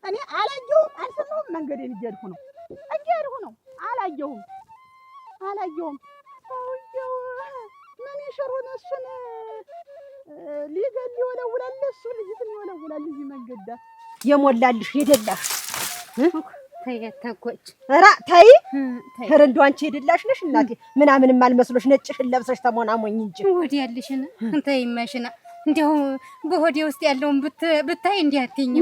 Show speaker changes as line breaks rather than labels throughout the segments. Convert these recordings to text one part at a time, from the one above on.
እኔ አላየሁም አልሰማሁም መንገዴን እየሄድኩ ነው አላየሁም ሰውዬው ምን ይሽሩን እሱን ሊገል ይወለውላል እሱ ልጅትን ይወለውላል እዚህ መንገድ ዳር የሞላልሽ የደላሽ
ተያተቆጭ
ኧረ ተይ ኧረ እንደው አንቺ የደላሽ ነሽ እናቴ ምናምንም አልመስሎሽ ነጭሽን ለብሰሽ ተሞናሞኝ እንጂ
ወዲህ ያልሽና እንተይ ማሽና እንደው በሆዴ ውስጥ ያለውን ብታይ እንዲህ አትይኝ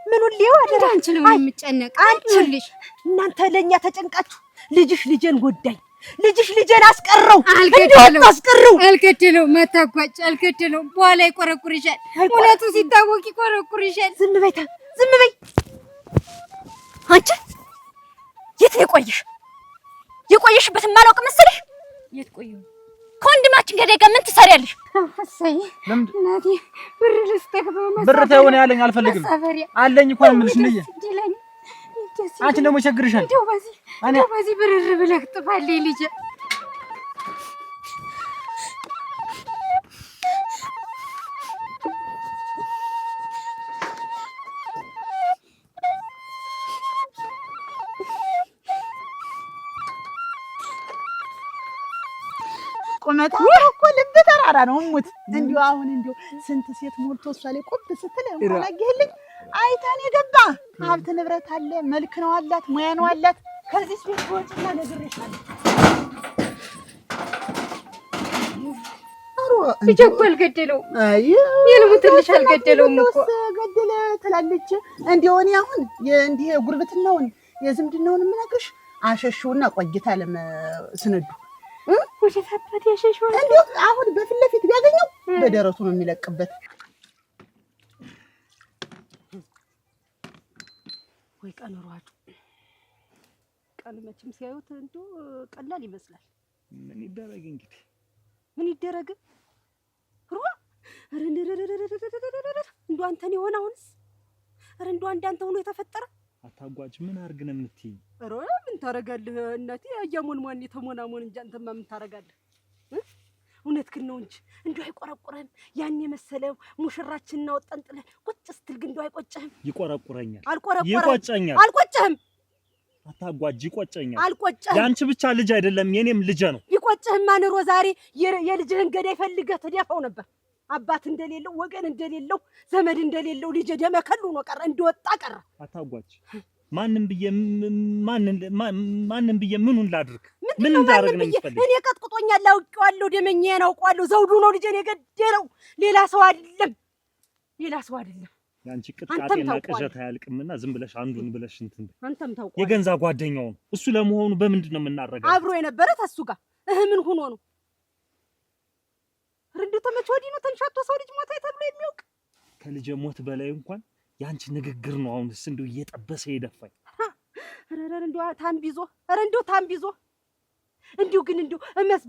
ምኑን ሊው አደረ
አንቺ ነው የምጨነቅ
አንቺልሽ እናንተ ለኛ ተጨንቃችሁ ልጅሽ ልጄን ጎዳኝ ልጅሽ ልጄን አስቀረው
አልገደለው መታጓጭ አልገደለው በኋላ ይቆረቁርሻል እውነቱ ሲታወቅ ይቆረቁርሻል
ዝም በይ አንቺ የት የቆየሽበትን ማላውቅ መሰለሽ
የት ቆየሁ
ከወንድማችን ገዳይ ጋር ምን ትሰሪያለሽ
አፈሰይ እናቴ ብር ልስጠህ
ብር ተይውን ያለኝ አልፈልግም አለኝ እኮ ምንሽ ነኝ አንቺ ደግሞ ቸግርሻል
እንደው በዚህ ብርር ብለህ ጥፋልኝ ልጄ
ቁመታ እኮ ልብ ተራራ ነው ሙት እንዲው አሁን እንዲው ስንት ሴት ሞልቶ እሷ ላይ ቆብ ስትል እንኳን አይታን የገባ ሀብት ንብረት አለ መልክ ነው አላት ሙያ ነው አላት ከዚህ ቤት ወጭና ነግሬሻለሁ
ይጀቆል ገደለው የልሙትልሽ አልገደለውም እኮ
ገደለ ትላለች እንዲው እኔ አሁን እንዲህ ጉርብትናውን የዝምድናውን ምናክሽ አሸሽውና ቆይታ ስነዱ
ወደ ታባት ያሸሽው
እንዲው አሁን በፊት ለፊት ቢያገኘው በደረቱ ነው የሚለቅበት ወይ ቀንሯቱ ቀን መቼም ሲያዩት እንዶ ቀላል ይመስላል
ምን ይደረግ እንግዲህ
ምን ይደረግ እንዶ አንተን ይሆን አሁንስ እንዶ አንዳንተ ሆኖ የተፈጠረ
አታጓጭ ምን አርግ ነው የምትይ
ምን ታረጋለህ እናቴ አያሞን ማን የተሞናሞን እንጂ አንተማ ምን ታረጋለህ እውነትክን ነው እንጂ እንዶ አይቆረቁረም ያን የመሰለው ሙሽራችንና ወጣንጥለ ቁጭ ስትል ግን እንዶ አይቆጨህም
ይቆረቁረኛል
ይቆጨኛል አልቆጨህም
አታጓጅ ይቆጨኛል
አልቆጨህም
ያንቺ ብቻ ልጅ አይደለም የኔም ልጅ ነው
ይቆጨህም ማንሮ ዛሬ የልጅህን ገዳይ ፈልገህ ትደፋው ነበር አባት እንደሌለው ወገን እንደሌለው ዘመድ እንደሌለው ልጅ ደመከሉ ነው ቀረ እንደወጣ ቀረ
አታጓጅ ማንንም ብዬ ምኑን ላድርግ ምን እንዳደረግ ነው ይፈልግ
እኔ ቀጥቅጦኛል አውቄዋለሁ ደመኛዬን አውቀዋለሁ ዘውዱ ነው ልጄን የገደለው ሌላ ሰው አይደለም
ያንቺ ቅጣጤና ቅዠት አያልቅምና ዝም ብለሽ አንዱን ብለሽ እንትን
አንተም ታውቀው
የገንዛ ጓደኛው ነው እሱ ለመሆኑ በምንድን ነው የምናረጋው
አብሮ የነበረ ተሱ ጋር ምን ሆኖ ነው ረንዱ ተመች ወዲ ነው ተንሻቶ ሰው ልጅ ሞታ ተብሎ የሚያውቅ
ከልጅ ሞት በላይ እንኳን ያንቺ ንግግር ነው አሁንስ እንደው እየጠበሰ ይደፋኝ
ረንዱ ታምቢዞ እንዲው ግን እንዲው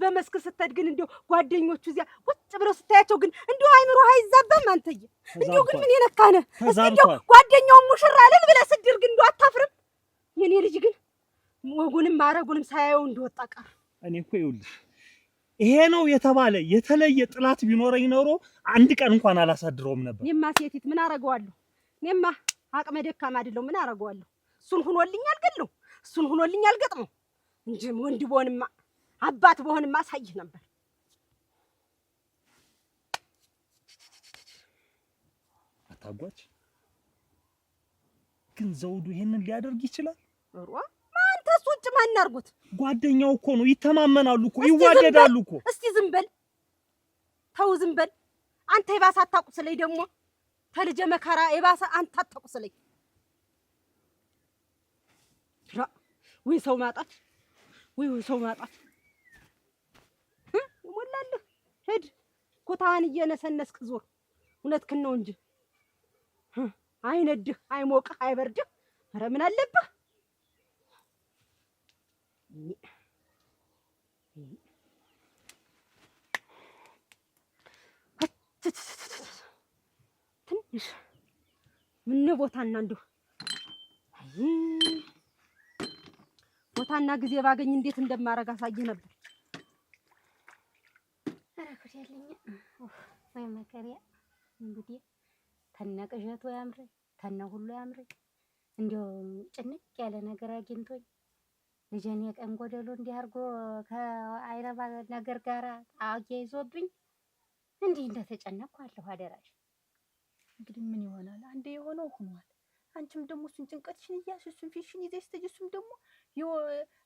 በመስክ ስትሄድ ግን እንዲው ጓደኞቹ እዚያ ቁጭ ብለው ስታያቸው ግን እንዲው አይምሮ አይዛባም አንተዬ እንዲው ግን ምን የነካነ እንዲው ጓደኛው ሙሽራ አይደል ብለህ ስድር ግን እንዲው አታፍርም የኔ ልጅ ግን ወጉንም ማረጉንም ሳያየው እንደወጣ ቀር
እኔ እኮ ይኸውልሽ ይሄ ነው የተባለ የተለየ ጥላት ቢኖረኝ ኖሮ አንድ ቀን እንኳን አላሳድረውም ነበር
እኔማ ሴቲት ምን አረጋዋለሁ እኔማ አቅመ ደካማ አይደለም ምን አረጋዋለሁ እሱን ሆኖልኛል ገለው እሱን ሆኖልኛል ገጥመው እንጂ ወንድ ቦንማ አባት ቦንማ ሳይህ ነበር
አታጓች ግን ዘውዱ ይሄንን ሊያደርግ ይችላል
ማን ተሱጭ ማን አርጉት
ጓደኛው እኮ ነው ይተማመናሉ እኮ ይዋደዳሉ እኮ
እስቲ ዝም በል ተው ዝም በል አንተ ይባስ አታቁስለኝ ደግሞ ተልጀ መከራ ይባስ አንተ አታቁስለኝ ወይ ሰው ማጣት ይሞላልህ ሄድ ኮታን እየነሰነስክ ዞር እውነትክን ነው እንጂ አይነድህ አይሞቅህ አይበርድህ ኧረ ምን አለብህ ትንሽ ምን ቦታና እንደው ቦታና ጊዜ ባገኝ እንዴት እንደማረጋ ሳይህ ነበር
አረኩት ያለኝ ወይ መከሪያ እንግዲህ ተነቀሸቱ ያምረ ተነ ሁሉ ያምረኝ እንደው ጭንቅ ያለ ነገር አግኝቶኝ ልጄን የቀን ጎደሎ እንዲህ አድርጎ ከአይረባ ነገር ጋር አያይዞብኝ እንዲህ እንደተጨነቅኩ አለሁ። አደራሽ
እንግዲህ ምን ይሆናል? አንዴ የሆነው ሆኗል። አንቺም ደግሞ እሱን ጭንቀትሽን እያልሽ እሱን ፊትሽን ይዘሽ ስትሄጂ እሱም ደግሞ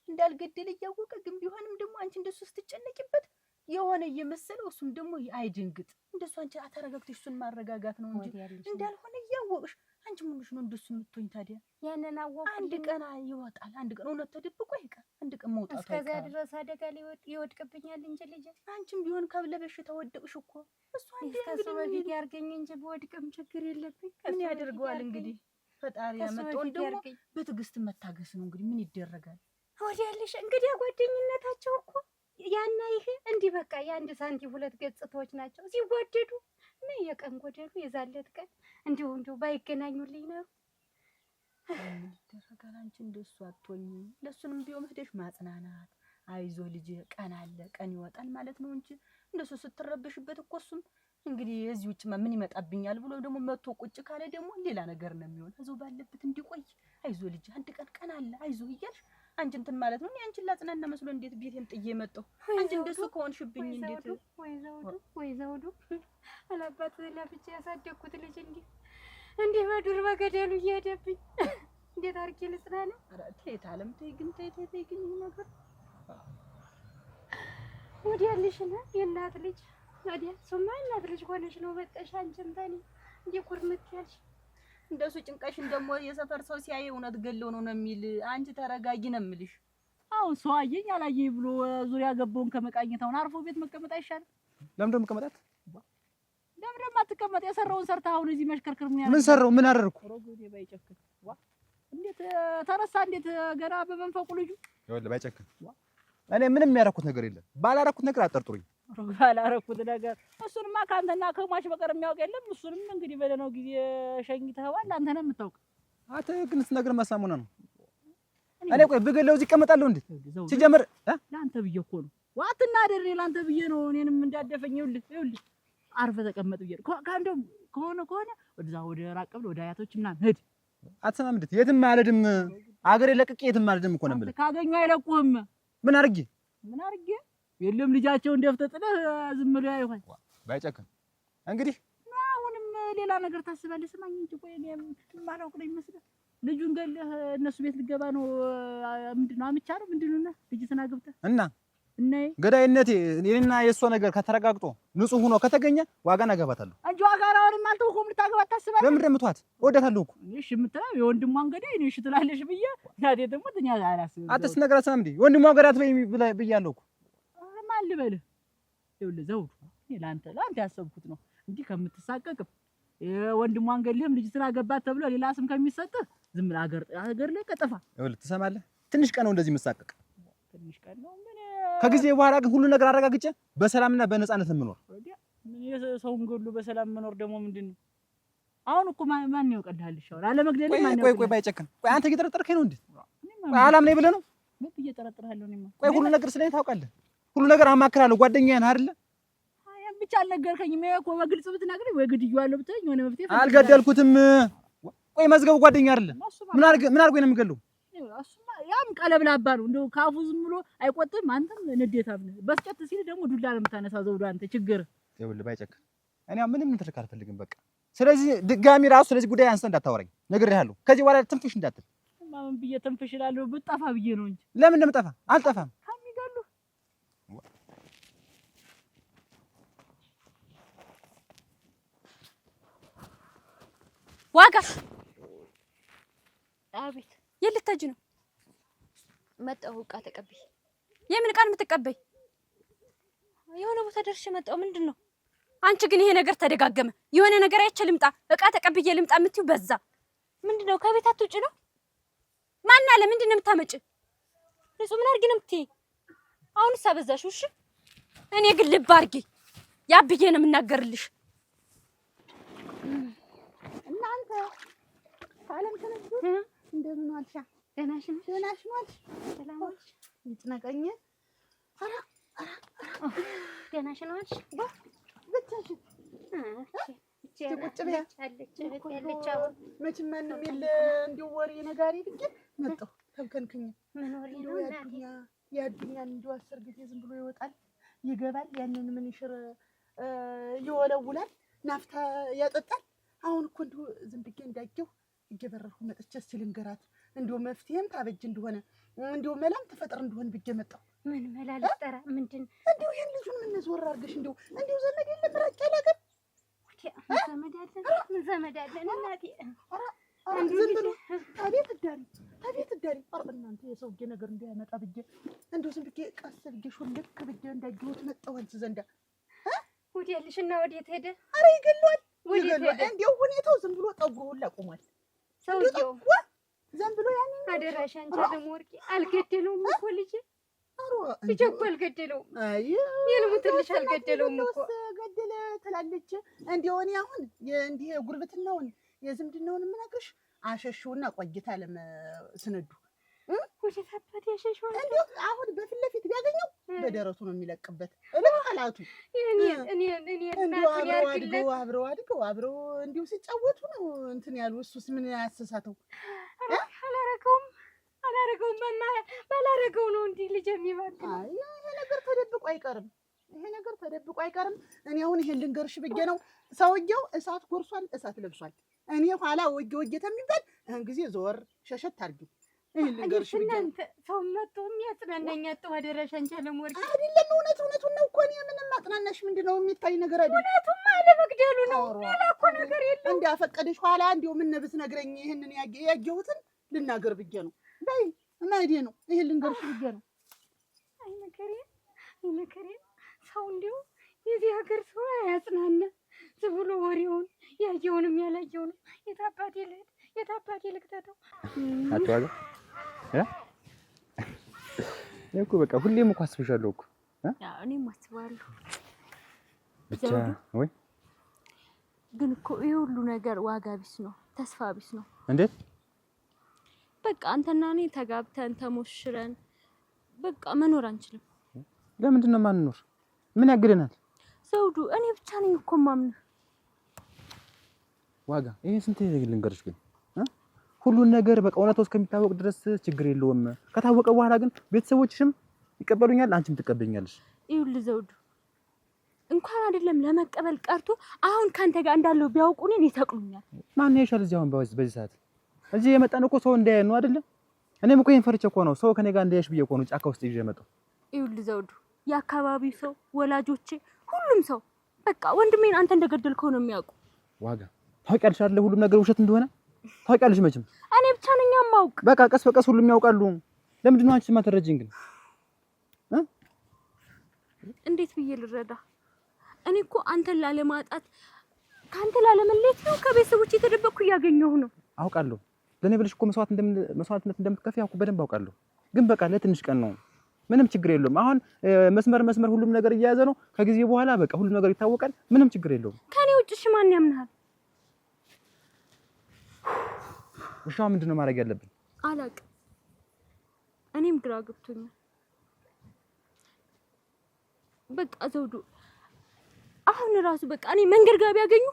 እንዳልገደለ እያወቀ ግን ቢሆንም ደግሞ አንቺ እንደሱ ስትጨነቂበት የሆነ እየመሰለው እሱም ደግሞ አይደንግጥ። እንደሱ አንቺ አተረጋግተሽ እሱን ማረጋጋት ነው እንጂ እንዳልሆነ እያወቅሽ አንቺ ምንሽ ነው እንደሱ የምትሆኝ ታዲያ?
ያንን አወቅ
አንድ ቀን ይወጣል። አንድ ቀን እውነት ተደብቆ አይቀር። አንድ ቀን መውጣቱ አይቀር።
እስከዛ ድረስ አደጋ ይወድቅብኛል እንጂ ልጄ
አንቺም ቢሆን ከብለበሽታ ወደቅሽ እኮ እሱ አንዴ
ከሱ በፊት ያርገኝ እንጂ በወድቅም ችግር የለብኝ።
ምን ያደርገዋል እንግዲህ ፈጣሪ ያመጣውን ደግሞ በትዕግስት መታገስ ነው እንግዲህ ምን ይደረጋል።
ወዲያለሽ እንግዲህ ጓደኝነታቸው እኮ ያና ይሄ እንዲህ በቃ የአንድ ሳንቲም ሁለት ገጽታዎች ናቸው። ሲወደዱ እና የቀን ጎደሉ የዛለት ቀን እንዲሁ ባይገናኙልኝ ነው።
ምን ይደረጋል? አንቺ እንደሱ አትሆኚ። ለሱንም ቢሆን ሄደሽ ማጽናናት፣ አይዞ ልጅ ቀን አለ ቀን ይወጣል ማለት ነው እንጂ እንደሱ ስትረበሽበት እኮ እሱም እንግዲህ እዚህ ውጭ ምን ይመጣብኛል ብሎ ደግሞ መጥቶ ቁጭ ካለ ደግሞ ሌላ ነገር ነው የሚሆን። እዛው ባለበት እንዲቆይ አይዞ ልጅ አንድ ቀን አለ አይዞ እያልሽ አንቺ እንትን ማለት ነው። አንቺን ላጽናና መስሎ እንዴት ቤቴን ጥዬ መጣሁ? አንቺ እንደሱ ከሆንሽብኝ እንዴት
ወይ ዘውዱ አላባት ለፍቼ ያሳደግኩት ልጅ እንዲህ በዱር በገደሉ እየሄደብኝ እንዴት አድርጌ ልጽናና?
ኧረ ተይ ታለም ተይ ግን ተይ ግን ይሄ ነገር
ወዲያልሽና የእናት ልጅ ወዲያ ሱማ እናት ልጅ ሆነሽ ነው በቃሽ። አንቺም ታኒ እንዴ ኩርምት ያልሽ
እንደሱ ጭንቀሽን ደግሞ የሰፈር ሰው ሲያይ እውነት ገለው ነው የሚል። አንቺ ተረጋጊ ነው የምልሽ።
አሁን ሰው አየኝ አላየኝ ብሎ ዙሪያ ገባውን ከመቃኘታውን አርፎ ቤት መቀመጥ አይሻልም?
ለምን ደም መቀመጣት?
ለምን ደም አትቀመጥ? የሰራውን ሰርታ አሁን እዚህ መሽከርከር ምን ያደርጋል?
ምን ሰራው? ምን አደረኩ?
ሮጎዴ ባይጨክን ዋ እንዴት ተረሳ? እንዴት ገና በመንፈቁ ልጁ
ይኸውልህ ባይጨክን እኔ ምንም ያደረኩት ነገር የለም። ባላደረኩት ነገር አጠርጥሩኝ።
ባላደረኩት ነገር እሱንማ ካንተና ከሟች በቀር የሚያውቅ የለም። እሱንም እንግዲህ በደህናው ጊዜ ሸኝተኸዋል። አንተ ነው የምታውቅ።
አንተ ግን ስትነግር ማሳሙና ነው። እኔ ቆይ ብገለው እዚህ እቀመጣለሁ እንዴ? ሲጀምር
ለአንተ ብዬ እኮ ነው። ዋትና ደሬ ለአንተ ብዬ ነው። እኔንም እንዳደፈኝ ይኸውልህ አርፈህ ተቀመጥ ብዬ ነው። ከአንተም ከሆነ ወደዛ ወደ ራቅ ብለህ ወደ አያቶች ምናምን ሂድ።
አትሰማም እንዴ? የትም አልሄድም። አገሬ ለቅቄ የትም አልሄድም እኮ ነው የምልህ።
ካገኙ አይለቁህም።
ምን አድርጌ
የለም ልጃቸውን ደፍተህ ጥለህ ዝም ብለህ አይሆን።
ባይጨክን እንግዲህ
አሁንም ሌላ ነገር ታስባለህ። ስማኝ እንጂ ቆይ እኔ የማላውቅ ነው ይመስልህ? ልጁን ገለህ እነሱ ቤት ልገባ ነው። ምንድነው አምቻ ነው ምንድነው? ልጅትና ገብተህ እና ገዳይነቴ እኔና የእሷ ነገር ከተረጋግጦ ንጹህ ሆኖ ከተገኘ ዋጋ እናገባታለሁ እንጂ ዋጋ አሁንም አልተውኩም። ልታገባት ታስባለህ? ለምን እንደምትዋት እወዳታለሁ እኮ። እሺ የምትለው የወንድሟን ገዳይ እኔ እሺ ትላለሽ ብዬ እናቴ ደግሞ ትኛ አላስብም። አትስ ነገር አሰማም እንዴ? ወንድሟን ገዳይ አትበይ ብያለሁ እኮ። ማን ልበልህ? ይኸውልህ ዘውዱ እኔ ለአንተ ያሰብኩት ነው እንዲህ ከምትሳቀቅም የወንድሟን ገድልህም ልጅ ስላገባት ተብሎ ሌላ ስም ከሚሰጥህ ዝም ብለህ አገር ላይ ቀጠፋ። ይኸውልህ ትሰማለህ? ትንሽ ቀን ነው እንደዚህ የምትሳቀቅ። ትንሽ ቀን ነው ምን ከጊዜ በኋላ ግን ሁሉ ነገር አረጋግጬ በሰላምና በነፃነት የምኖር። ምን የሰውን ገድሉ በሰላም መኖር ደግሞ ምንድነው? አሁን እኮ ማን ያውቀልሃል? ይሻላል አለመግደል ማን ያውቀልሃል? ቆይ ባይጨክን ቆይ አንተ እየጠረጠርከኝ ነው እንዴ? አላምነኝ ብለህ ነው? ምን እየጠረጠርሃለሁ እኔማ? ቆይ ሁሉ ነገር ስለኔ ታውቃለህ። ሁሉ ነገር አማክራለሁ። ጓደኛዬ ነህ አይደለ? አያም ብቻ አልነገርከኝም። እኮ በግልጽ ብትነግረኝ ወይ ግድዬዋለሁ ብትለኝ የሆነ መፍትሄ አልገደልኩትም። ቆይ መዝገቡ ጓደኛ አይደለ? ምን አድርጎኝ ነው የሚገለው? እሱማ ያም ቀለብላባ ነው እንደው ካፉ ዝም ብሎ አይቆጥም። አንተም ንዴታም ነህ። በስጨት ሲል ደግሞ ዱላ ነው የምታነሳው። ዘውዱ አንተ ችግር ይኸውልህ ባይጨክን እኔ ምንም እንትልክ አልፈልግም በቃ። ስለዚህ ድጋሚ ራሱ ስለዚህ ጉዳይ አንተ እንዳታወራኝ ነግሬሃለሁ። ከዚህ በኋላ ትንፍሽ እንዳትል። ምን ብዬ ትንፍሽ እላለሁ? ብጠፋ ብዬ ነው እንጂ ለምን እንደምጠፋ አልጠፋም። ከሚገሉ
ዋጋሽ አቤት የልታጅ ነው መጣሁ። ዕቃ ተቀበይ። የምን ዕቃ ነው የምትቀበይ? የሆነ ቦታ ደርሼ መጣሁ። ምንድን ነው? አንቺ ግን ይሄ ነገር ተደጋገመ። የሆነ ነገር አይቼ ልምጣ ዕቃ ተቀብዬ ልምጣ የምትይው በዛ። ምንድን ነው? ከቤት አትውጪ ነው? ማን አለ? ምንድን ነው የምታመጪ? ንጹህ ምን አድርጊ ነው የምትይ? አሁንስ አበዛሽው። እሺ እኔ ግን ልብ አድርጊ ያብዬ ነው የምናገርልሽ።
እናንተ አለም ተነሱ እንደምን ዋልሻ? ደህና ነሽ? ሰላም ዋልሽ? ይጭነቀኝ። አራ ደህና ነሽ? ብቻሽን? እሺ ቁጭ በያ መቼም ማንም የለ እንዲሁ ወሬ ነጋሪ ብዬ መጣሁ ተብከንክኝ እንዲሁ ያዱኛን እንዲሁ 10 ጊዜ ዝም ብሎ ይወጣል ይገባል ያንን ምን ይሽር ይወለውላል ናፍታ ያጠጣል አሁን እኮ እንዲሁ ዝም ብዬ እንዳየሁ እየበረርኩ መጥቼ እስኪ ልንገራት እንዲሁ መፍትሄም ታበጅ እንደሆነ እንዲሁ መላም ተፈጥር እንደሆነ ብዬ መጣሁ
ምን መላ ልጠራ ምንድን
እንዲሁ ይሄን ልጁን ምን ዘወር አድርገሽ እንዲሁ ዘመድ የለም ራቅ ያለ ሀገር
ምን ዘመድ አለን እናቴ
ዝም ብሎ አቤት እዳሪ ኧረ እናንተ የሰውዬ ነገር እንዳያመጣ ብዬ እንዲሁ ዝም ብዬ ቀስ ብዬ ሾልክ ብዬ እንዳየሁት መጣሁ አንቺ ዘንዳ
ወዲያልሽና ወዴት ሄደ
ኧረ ይገለዋል እንዲሁ ሁኔታው ዝም ብሎ ጠጉሩ ሁላ ቆሟል
ሰውዬው
ዝም ብሎ ያንን
አደራሽ አንቺ አለምወርቂ አልገደለውም እኮ ልጄ ልጄ እኮ አልገደለውም የልሙትልሽ አልገደለውም እኮ
ገደለ ትላለች እንዲሁ እኔ አሁን እንዲህ ጉርብትናውን የዝምድናውን የምነግርሽ አሸሽውና ቆይታ ስነዱ
ወዴት አባት ያሸሽው
እንዲሁ አሁን በፊት ለፊት ቢያገኘው በደረቱ ነው የሚለቅበት እለቃላቱ
እኔ እናቱን ያርግለት
አብረው እንዲሁ ሲጫወቱ ነው እንትን ያሉ እሱስ ምን ያሰሳተው
አላረገውም ባላረገው ነው እንዲህ ልጅ የሚባክል
አይ ይሄ ነገር ተደብቆ አይቀርም እኔ አሁን ይሄን ልንገርሽ ብዬ ነው ሰውየው እሳት ጎርሷል እሳት ለብሷል እኔ ኋላ ወጌ ተሚባል እህን ጊዜ ዞር ሸሸት አድርጊ ይሄን ልንገርሽ ብዬ ነው
ሰው መጥቶ የሚያጽናናኝ አጥቶ አደረሽ አንቺ አለምወርቂ
አይደለም እውነቱን ነው እኮ እኔ ምንም ማጽናናሽ ምንድነው የሚታይ ነገር አይደለም
እውነቱማ አለመግደሉ ነው ሌላ እኮ ነገር የለም
እንዲያፈቀደሽ ኋላ እንዲሁ ምን ብትነግረኝ ይሄንን ያየሁትን ልናገር ብዬ ነው በይ ማይዴ ነው ይሄን ልንገርሽ ብዬ ነው
አይ መከሬ ሰው እንዲሁ የዚህ ሀገር ሰው አያጽናና ዝም ብሎ ወሬውን ያየውንም ያላየውንም የታባቴ ልክተተው
አትዋጋ እኮ በቃ ሁሌም እኮ አስብሻለሁ እኮ
እኔም አስባለሁ
ብቻ ወይ
ግን እኮ ይሄ ሁሉ ነገር ዋጋ ቢስ ነው ተስፋ ቢስ ነው
እንዴት
በቃ አንተና እኔ ተጋብተን ተሞሽረን በቃ መኖር አንችልም
ለምንድን ነው ማንኖር ምን ያግደናል
ዘውዱ እኔ ብቻ ነኝ እኮ ማምነው
ዋጋ ይሄን ስንት ልንገርሽ ግን ሁሉን ነገር በቃ እውነታው እስከሚታወቅ ድረስ ችግር የለውም ከታወቀ በኋላ ግን ቤተሰቦችሽም ይቀበሉኛል አንቺም ትቀበኛለሽ
ይኸውልህ ዘውዱ እንኳን አይደለም ለመቀበል ቀርቶ አሁን ካንተ ጋር እንዳለው ቢያውቁ እኔን ይሰቅሉኛል
ማን ያሻል እዚህ አሁን በዚህ ሰዓት እዚህ የመጣን እኮ ሰው እንዳያይ ነው አይደለ እኔም እኮ ይሄን ፈርቼ እኮ ነው ሰው ከኔ ጋር እንዳያሽ ብዬ እኮ ነው ጫካ ውስጥ ይዤ መጣሁ
ይኸውልህ ዘውዱ የአካባቢው ሰው ወላጆቼ ሁሉም ሰው በቃ ወንድሜን አንተ እንደገደልከው ነው የሚያውቁ
ዋጋ ታውቂያለሽ አይደል ሁሉም ነገር ውሸት እንደሆነ ታውቂያለሽ መቼም
እኔ ብቻ ነኝ የማውቅ
በቃ ቀስ በቀስ ሁሉም ያውቃሉ ለምንድን ነው አንቺ ማትረጂኝ ግን
እንዴት ብዬ ልረዳ እኔ እኮ አንተን ላለማጣት ካንተ ላለመለየት ነው ከቤተሰቦች የተደበቅኩ እያገኘሁ ነው
አውቃለሁ ለኔ ብለሽ እኮ መስዋዕትነት እንደምትከፊ አውቁ በደንብ አውቃለሁ ግን በቃ ለትንሽ ቀን ነው ምንም ችግር የለውም አሁን መስመር ሁሉም ነገር እያያዘ ነው ከጊዜ በኋላ በቃ ሁሉም ነገር ይታወቃል ምንም ችግር የለውም
ከኔ ውጭ ማን ያምናል
እሺ ምንድነው ማድረግ ያለብን
አላውቅም እኔም ግራ ገብቶኛል በቃ ዘውዱ አሁን ራሱ በቃ እኔ መንገድ ጋር ቢያገኙ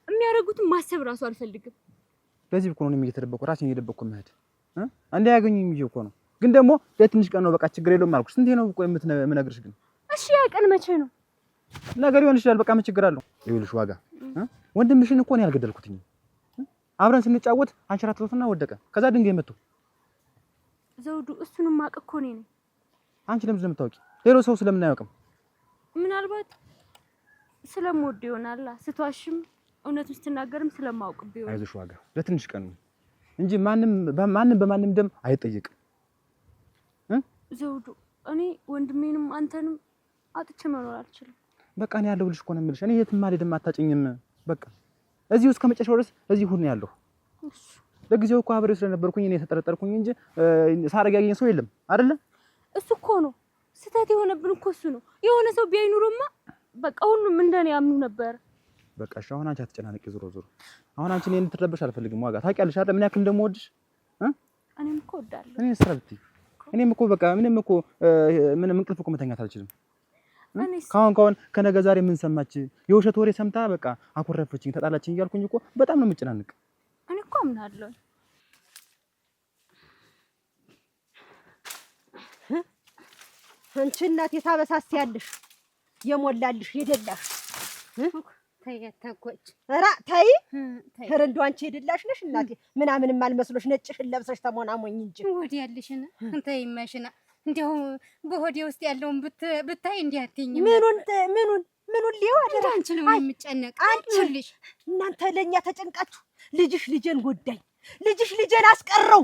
የሚያደርጉትን ማሰብ ራሱ አልፈልግም
ለዚህ እኮ ነው እየተደበቁ ራሴን እየደበቅኩ መሄድ እንዳያገኙኝ ብዬ እኮ ነው ግን ደግሞ ለትንሽ ቀን ነው በቃ ችግር የለውም አልኩሽ ስንቴ ነው ቆይ የምነግርሽ ግን
እሺ ያ ቀን መቼ ነው
ነገር ይሆን ይችላል በቃ ምን ችግር አለው ይኸውልሽ ዋጋ ወንድምሽን እኮ ነው ያልገደልኩትኝ አብረን ስንጫወት አንሸራተተውና ወደቀ ከዛ ድንጋይ መጥቶ
ዘውዱ እሱንም ማቅ እኮ ነኝ
አንቺ ለምን ስለምታውቂ ሌሎ ሰው ስለምን አያውቅም
ምናልባት ስለምወድ ይሆናል ስትዋሽም እውነቱን ስትናገርም ስለማውቅ ቢሆን
አይዞሽ ዋጋ ለትንሽ ቀን ነው እንጂ ማንም በማንም ደም አይጠይቅም
ዘውዱ እኔ ወንድሜንም አንተንም አጥቼ መኖር አልችልም
በቃ እኔ ያለሁልሽ እኮ ነው የምልሽ እኔ የትም አልሄድም አታጭኝም በቃ እዚሁ እስከ መጨረሻው ድረስ እዚሁ ሁሉ ያለሁ
እሺ
ለጊዜው እኮ አብሬው ስለነበርኩኝ እኔ ተጠረጠርኩኝ እንጂ ሳረግ ያገኘ ሰው የለም አይደለ እሱ
እኮ ነው ስህተት የሆነብን እኮ እሱ ነው የሆነ ሰው ቢያይኑርማ በቃ ሁሉም እንደኔ ያምኑ ነበር
በቃ እሺ አሁን አንቺ አትጨናነቂ ዞሮ አሁን አንቺ እኔን እንድትረበሽ አልፈልግም ዋጋ ታውቂያለሽ አይደል ምን ያክል እንደምወድሽ
እኔም እኮ እወዳለሁ
እኔ ስራ ብትይ እኔም እኮ በቃ ምንም እንቅልፍ እኮ መተኛት አልችልም ካሁን ከነገ ዛሬ ምን ሰማች? የውሸት ወሬ ሰምታ በቃ አኮረፈችኝ ተጣላችኝ እያልኩኝ እኮ በጣም ነው የምጨናንቅ።
እኔ እኮ አምናለሁ።
አንቺ እናቴ ታበሳስያለሽ የሞላልሽ የደላሽ
ተይ አታጓጭ።
ኧረ ተይ ኧረ እንደው አንቺ የደላሽ ነሽ እናቴ ምናምንም አልመስሎሽ ነጭሽን ለብሰሽ ተሞናሞኝ እንጂ
ወዲህ ያለሽና ተይ ማሽና እንደው በሆዴ ውስጥ ያለውን ብታይ እንዲህ አትይኝም።
ምኑን ሊው አደረ
አንቺ ነው የምጨነቅ። አንቺልሽ
እናንተ ለኛ ተጨንቃችሁ ልጅሽ ልጄን ጎዳኝ ልጅሽ ልጄን አስቀረው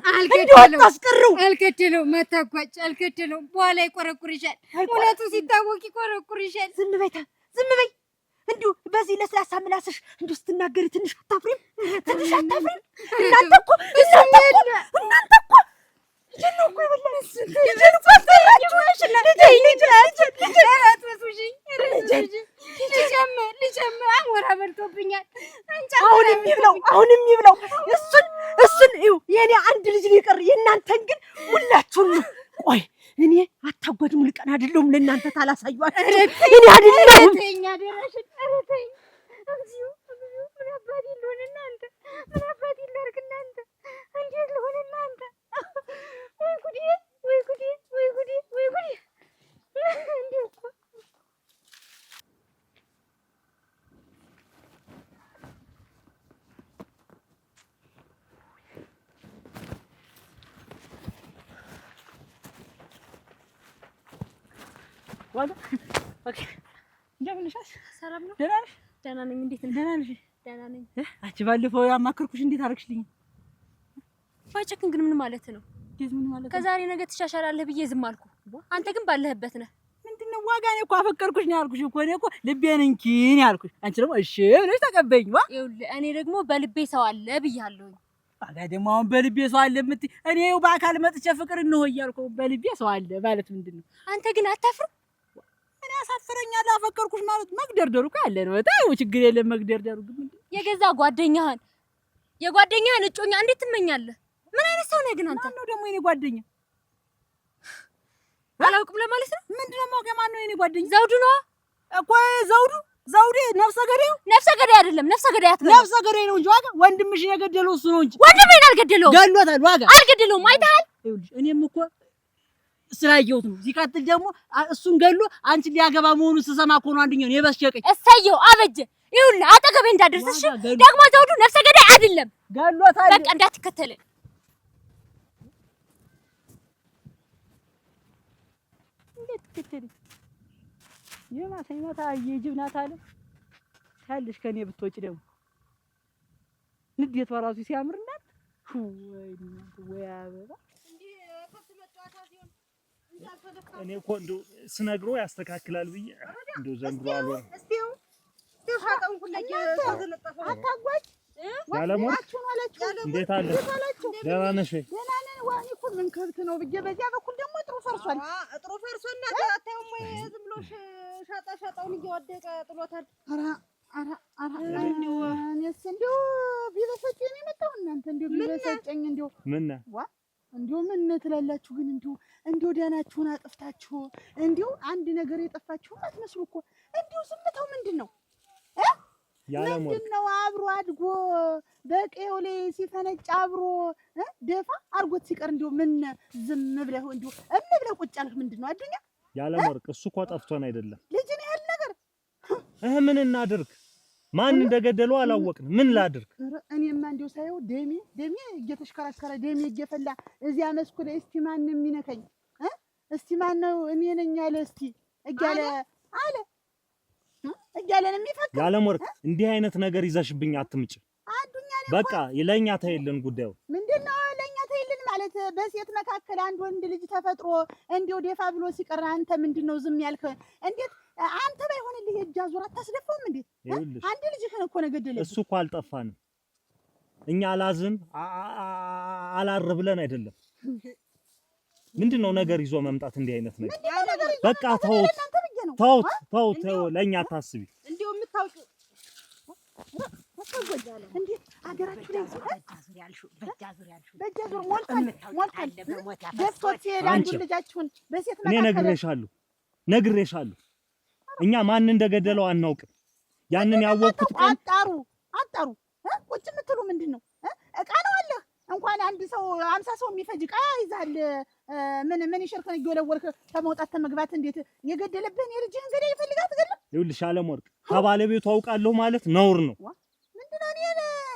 አልገደለው ማታጓጭ አልገደለው በኋላ ይቆረቁርሻል። እውነቱ ሲታወቅ ይቆረቁርሻል።
ዝም በይ እንዲሁ በዚህ ለስላሳ ምላስሽ እንዲሁ ስትናገሪ ትንሽ አታፍሪም? እናንተ እኮ ልጄን እኮ ይበላሽ ልጄን እኮ አስቀራችሁሽ
ልጄም አሞራ በልቶብኛል።
አሁንም ይብላው እሱን ይኸው የኔ አንድ ልጅ ሊቀር የእናንተን ግን ሁላችሁም ቆይ እኔ አታጓጅ ሙልቀን አይደለሁም ለእናንተ ታላሳዩአችሁ እኔ አይደለሁም
ተኛ ደረሽ ተረተኝ እዚሁ ምን አባቴ ልሆን እናንተ ምን አባቴ ላድርግ እናንተ እንዴት ልሆን እናንተ ወይ ጉዴ እንዲሁ እኮ
ዋጋ ኦኬ እንደምን ነሽ?
ሰላም ነው?
ደህና ነሽ?
ደህና ነኝ። እንዴት ነህ?
ደህና ነሽ?
ደህና ነኝ።
አንቺ ባለፈው ያማከርኩሽ እንዴት አደረግሽልኝ?
ባይጨክን ግን ምን ማለት ነው?
ምን ማለት ነው?
ከዛሬ ነገ ትሻሻላለህ ብዬ ዝም አልኩ። አንተ ግን ባለህበት ነህ።
ምንድነው ዋጋ? እኔ እኮ አፈቀርኩሽ ነው ያልኩሽ እኮ እኔ እኮ ልቤን እንኪን ያልኩሽ። አንቺ ደግሞ እሺ ብለሽ ተቀበይኝ።
ይኸውልህ እኔ ደግሞ በልቤ ሰው አለ ብያለሁ።
ዋጋ ደግሞ አሁን በልቤ ሰው አለ የምትይ እኔ በአካል መጥቼ ፍቅር እንሆ እያልኩ በልቤ ሰው አለ ማለት ምንድነው?
አንተ ግን አታፍርም?
እኔ አሳፍረኛል። አፈቀርኩሽ ማለት መግደርደሩ እኮ ያለ ነው። በጣም ችግር የለም መግደርደሩ። ግን ምንድነው
የገዛ የጓደኛህን እጮኛ እንዴት ትመኛለህ? ምን አይነት ሰው ነህ ግን አንተ?
ማን ነው ደግሞ የኔ ጓደኛ?
አላውቅም ለማለት ነው።
ምንድነው ማውቀ? ማን ነው የኔ ጓደኛ?
ዘውዱ ነው
እኮ ዘውዴ ነፍሰ ገዳዩ።
ነፍሰ ገዳይ አይደለም፣ ነፍሰ ገዳይ አትበል።
ነፍሰ ገዳይ ነው እንጂ ዋጋ ወንድምሽን የገደለው እሱ ነው እንጂ
ወንድሜን አልገደለውም።
ገሎታል። ዋጋ
አልገደለውም። አይተሃል?
ይኸውልሽ እኔም እኮ ስላየሁት ነው። ሲቀጥል ደግሞ እሱን ገሎ አንቺን ሊያገባ መሆኑን ስሰማ እኮ ነው አንደኛው የበስጨቀኝ።
እሰየው አበጀ። ይኸውልህ አጠገቤ እንዳደርስሽ ደግሞ ዘውዱ ነፍሰ ገዳይ አይደለም።
ገሎታል።
በቃ እንዳትከተለኝ።
ትክክል የማሰኝታ የጅብ ናት አለ ታልሽ ከኔ ብትወጪ ደግሞ ንዴቷ ራሱ ሲያምርናት ወይ አበባ
እኔ እኮ እንደው ስነግረው ያስተካክላል ብዬ እንደው ዘንድሮ አልሆነ
እስቲው ሻጣውን ሁለየ ተዘነጠፈው አታጓጭ
ያለሞት እንዴት አለ? ደህና ነሽ?
ደህና ነን። ዋኒ እኮ ምን ከብት ነው ብዬ በዚያ በኩል ደግሞ ጥሩ ፈርሷል። ጥሩ ፈርሶና ታየው ወይ ዝም ብሎ ሻጣውን እየወደቀ ጥሎታል። እኔስ እንደው ቢበሰጨኝ ነው የመጣው። እናንተ እንደው ቢበሰጨኝ እንደው
ምን
እንደው ምን ትላላችሁ ግን እንደው ደህናችሁን አጥፍታችሁ እንደው አንድ ነገር የጠፋችሁ አትመስሉ እኮ። እንደው ዝምታው ምንድነው? ምንድነው? አብሮ አድጎ በቀዬው ላይ ሲፈነጭ አብሮ ደፋ አርጎት ሲቀር እንደው ምን ዝም ብለህ እንደው ብለህ ቁጭ አልክ? ምንድነው አዱኛ?
ያለመርቅ እሱ እኮ ጠፍቶን አይደለም።
ልጅን ያህል ነገር
ምን እናድርግ? ማን እንደገደለው አላወቅንም። ምን ላድርግ?
እኔማ እንደው ሳየው ደሜ እየተሽከራከረ ደሜ እየፈላ እዚያ መስኩ ላይ እስቲ ማን ነው የሚነካኝ? እስቲ ማን ነው እኔ ነኝ ያለ እስቲ እያለ እያለን የሚፈክር
ያለመርቅ እንዲህ አይነት ነገር ይዘሽብኝ አትምጭ።
አዱኛ
በቃ ለኛ ታይልን ጉዳዩ
ምንድነው? ለኛ ታይልን ማለት በሴት መካከል አንድ ወንድ ልጅ ተፈጥሮ እንደው ደፋ ብሎ ሲቀር አንተ ምንድነው ዝም ያልከ? እንዴት አንተ ባይሆንልህ እጅ አዙር አታስደፋውም? እንዴት አንድ ልጅህን እኮ ነው ገደለህ።
እሱ እኮ አልጠፋንም። እኛ አላዝን አላር ብለን አይደለም። ምንድነው ነገር ይዞ መምጣት እንዲህ አይነት ነገር? በቃ ተውት፣ ለኛ ታስቢ።
እንደው የምታውቂው እንዴ አገራችሁ ላይ በእጃዙር ሞልቷል። ደፍቶት ሲሄድ አንዱ ልጃችሁን በሴት
እኔ ነግሬሻለሁ። እኛ ማን እንደገደለው አናውቅም። ያንን ያወቅኩት ቀን
አጣሩ ቁጭ የምትሉ ምንድነው? እቃ ነው አለ እንኳን አንድ ሰው 50 ሰው የሚፈጅ እቃ ይዛል። ምን ይሽርክን እየወለወልክ ከመውጣት ተመግባት እንዴት የገደለብህን የልጅህን ገዳይ ይፈልጋት ገለ
ይኸውልሽ አለምወርቅ ከባለቤቱ አውቃለሁ ማለት ነውር ነው።
ምንድነው?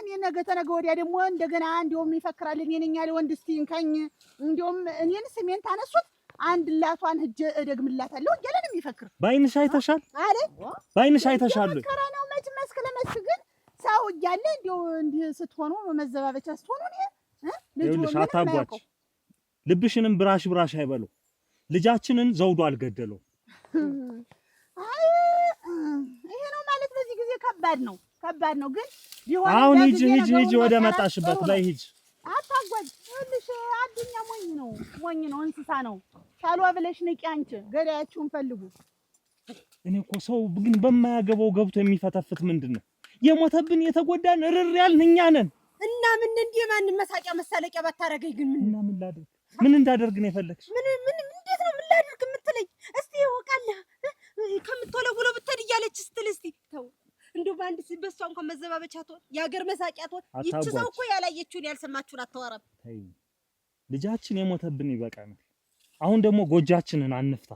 እኔ ነገ ተነገ ወዲያ ደግሞ እንደገና እንደውም ይፈክራል። እኔ ነኝ ያለ ወንድ እስቲ እንካኝ እንደውም እኔን ስሜን ታነሱት አንድ ላቷን ሂጅ እደግምላታለሁ እያለ ነው የሚፈክር።
ባይንሽ አይተሻል አይደል? ባይንሽ አይተሻል ወይ?
ከራ ነው መች መስክ ለመስክ ግን ሰው እያለ እንደው እንዲህ ስትሆኑ መዘባበቻ ስትሆኑ
ይኸውልሽ አታጓች። ልብሽንም ብራሽ አይበለው። ልጃችንን ዘውዱ አልገደለው።
አይ ይሄ ነው ማለት በዚህ ጊዜ ከባድ ነው ግን ቢሆን
አሁን ሂጂ ወደ መጣሽበት ላይ ሂጂ።
አታጓጅ። ይኸውልሽ አዱኛ ሞኝ ነው እንስሳ ነው። ሻሏ ብለሽ ንቂ አንቺ ገዳያችሁን ፈልጉ።
እኔ እኮ ሰው ግን በማያገባው ገብቶ የሚፈተፍት ምንድነው? የሞተብን የተጎዳን እርር ያልን እኛ ነን።
እና ምን እንዴ ማንን መሳቂያ መሳለቂያ ባታረገኝ ግን
ምን ላድርግ? ምን እንዳደርግ ነው የፈለግሽ?
ምን እንዴት ነው ምን ላድርግ የምትለኝ? እስቲ ይወቃለ ከምትወለውለው ብትሄድ እያለች ስትል እስቲ ተው እንደው ባንድ በሷ እንኳን መዘባበቻ ትሆን የሀገር መሳቂያ ትሆን። ይቺ ሰው እኮ ያላየችውን ያልሰማችሁን አታወራም።
ተይ ልጃችን የሞተብን ይበቃናል። አሁን ደግሞ ጎጃችንን አንፍታ።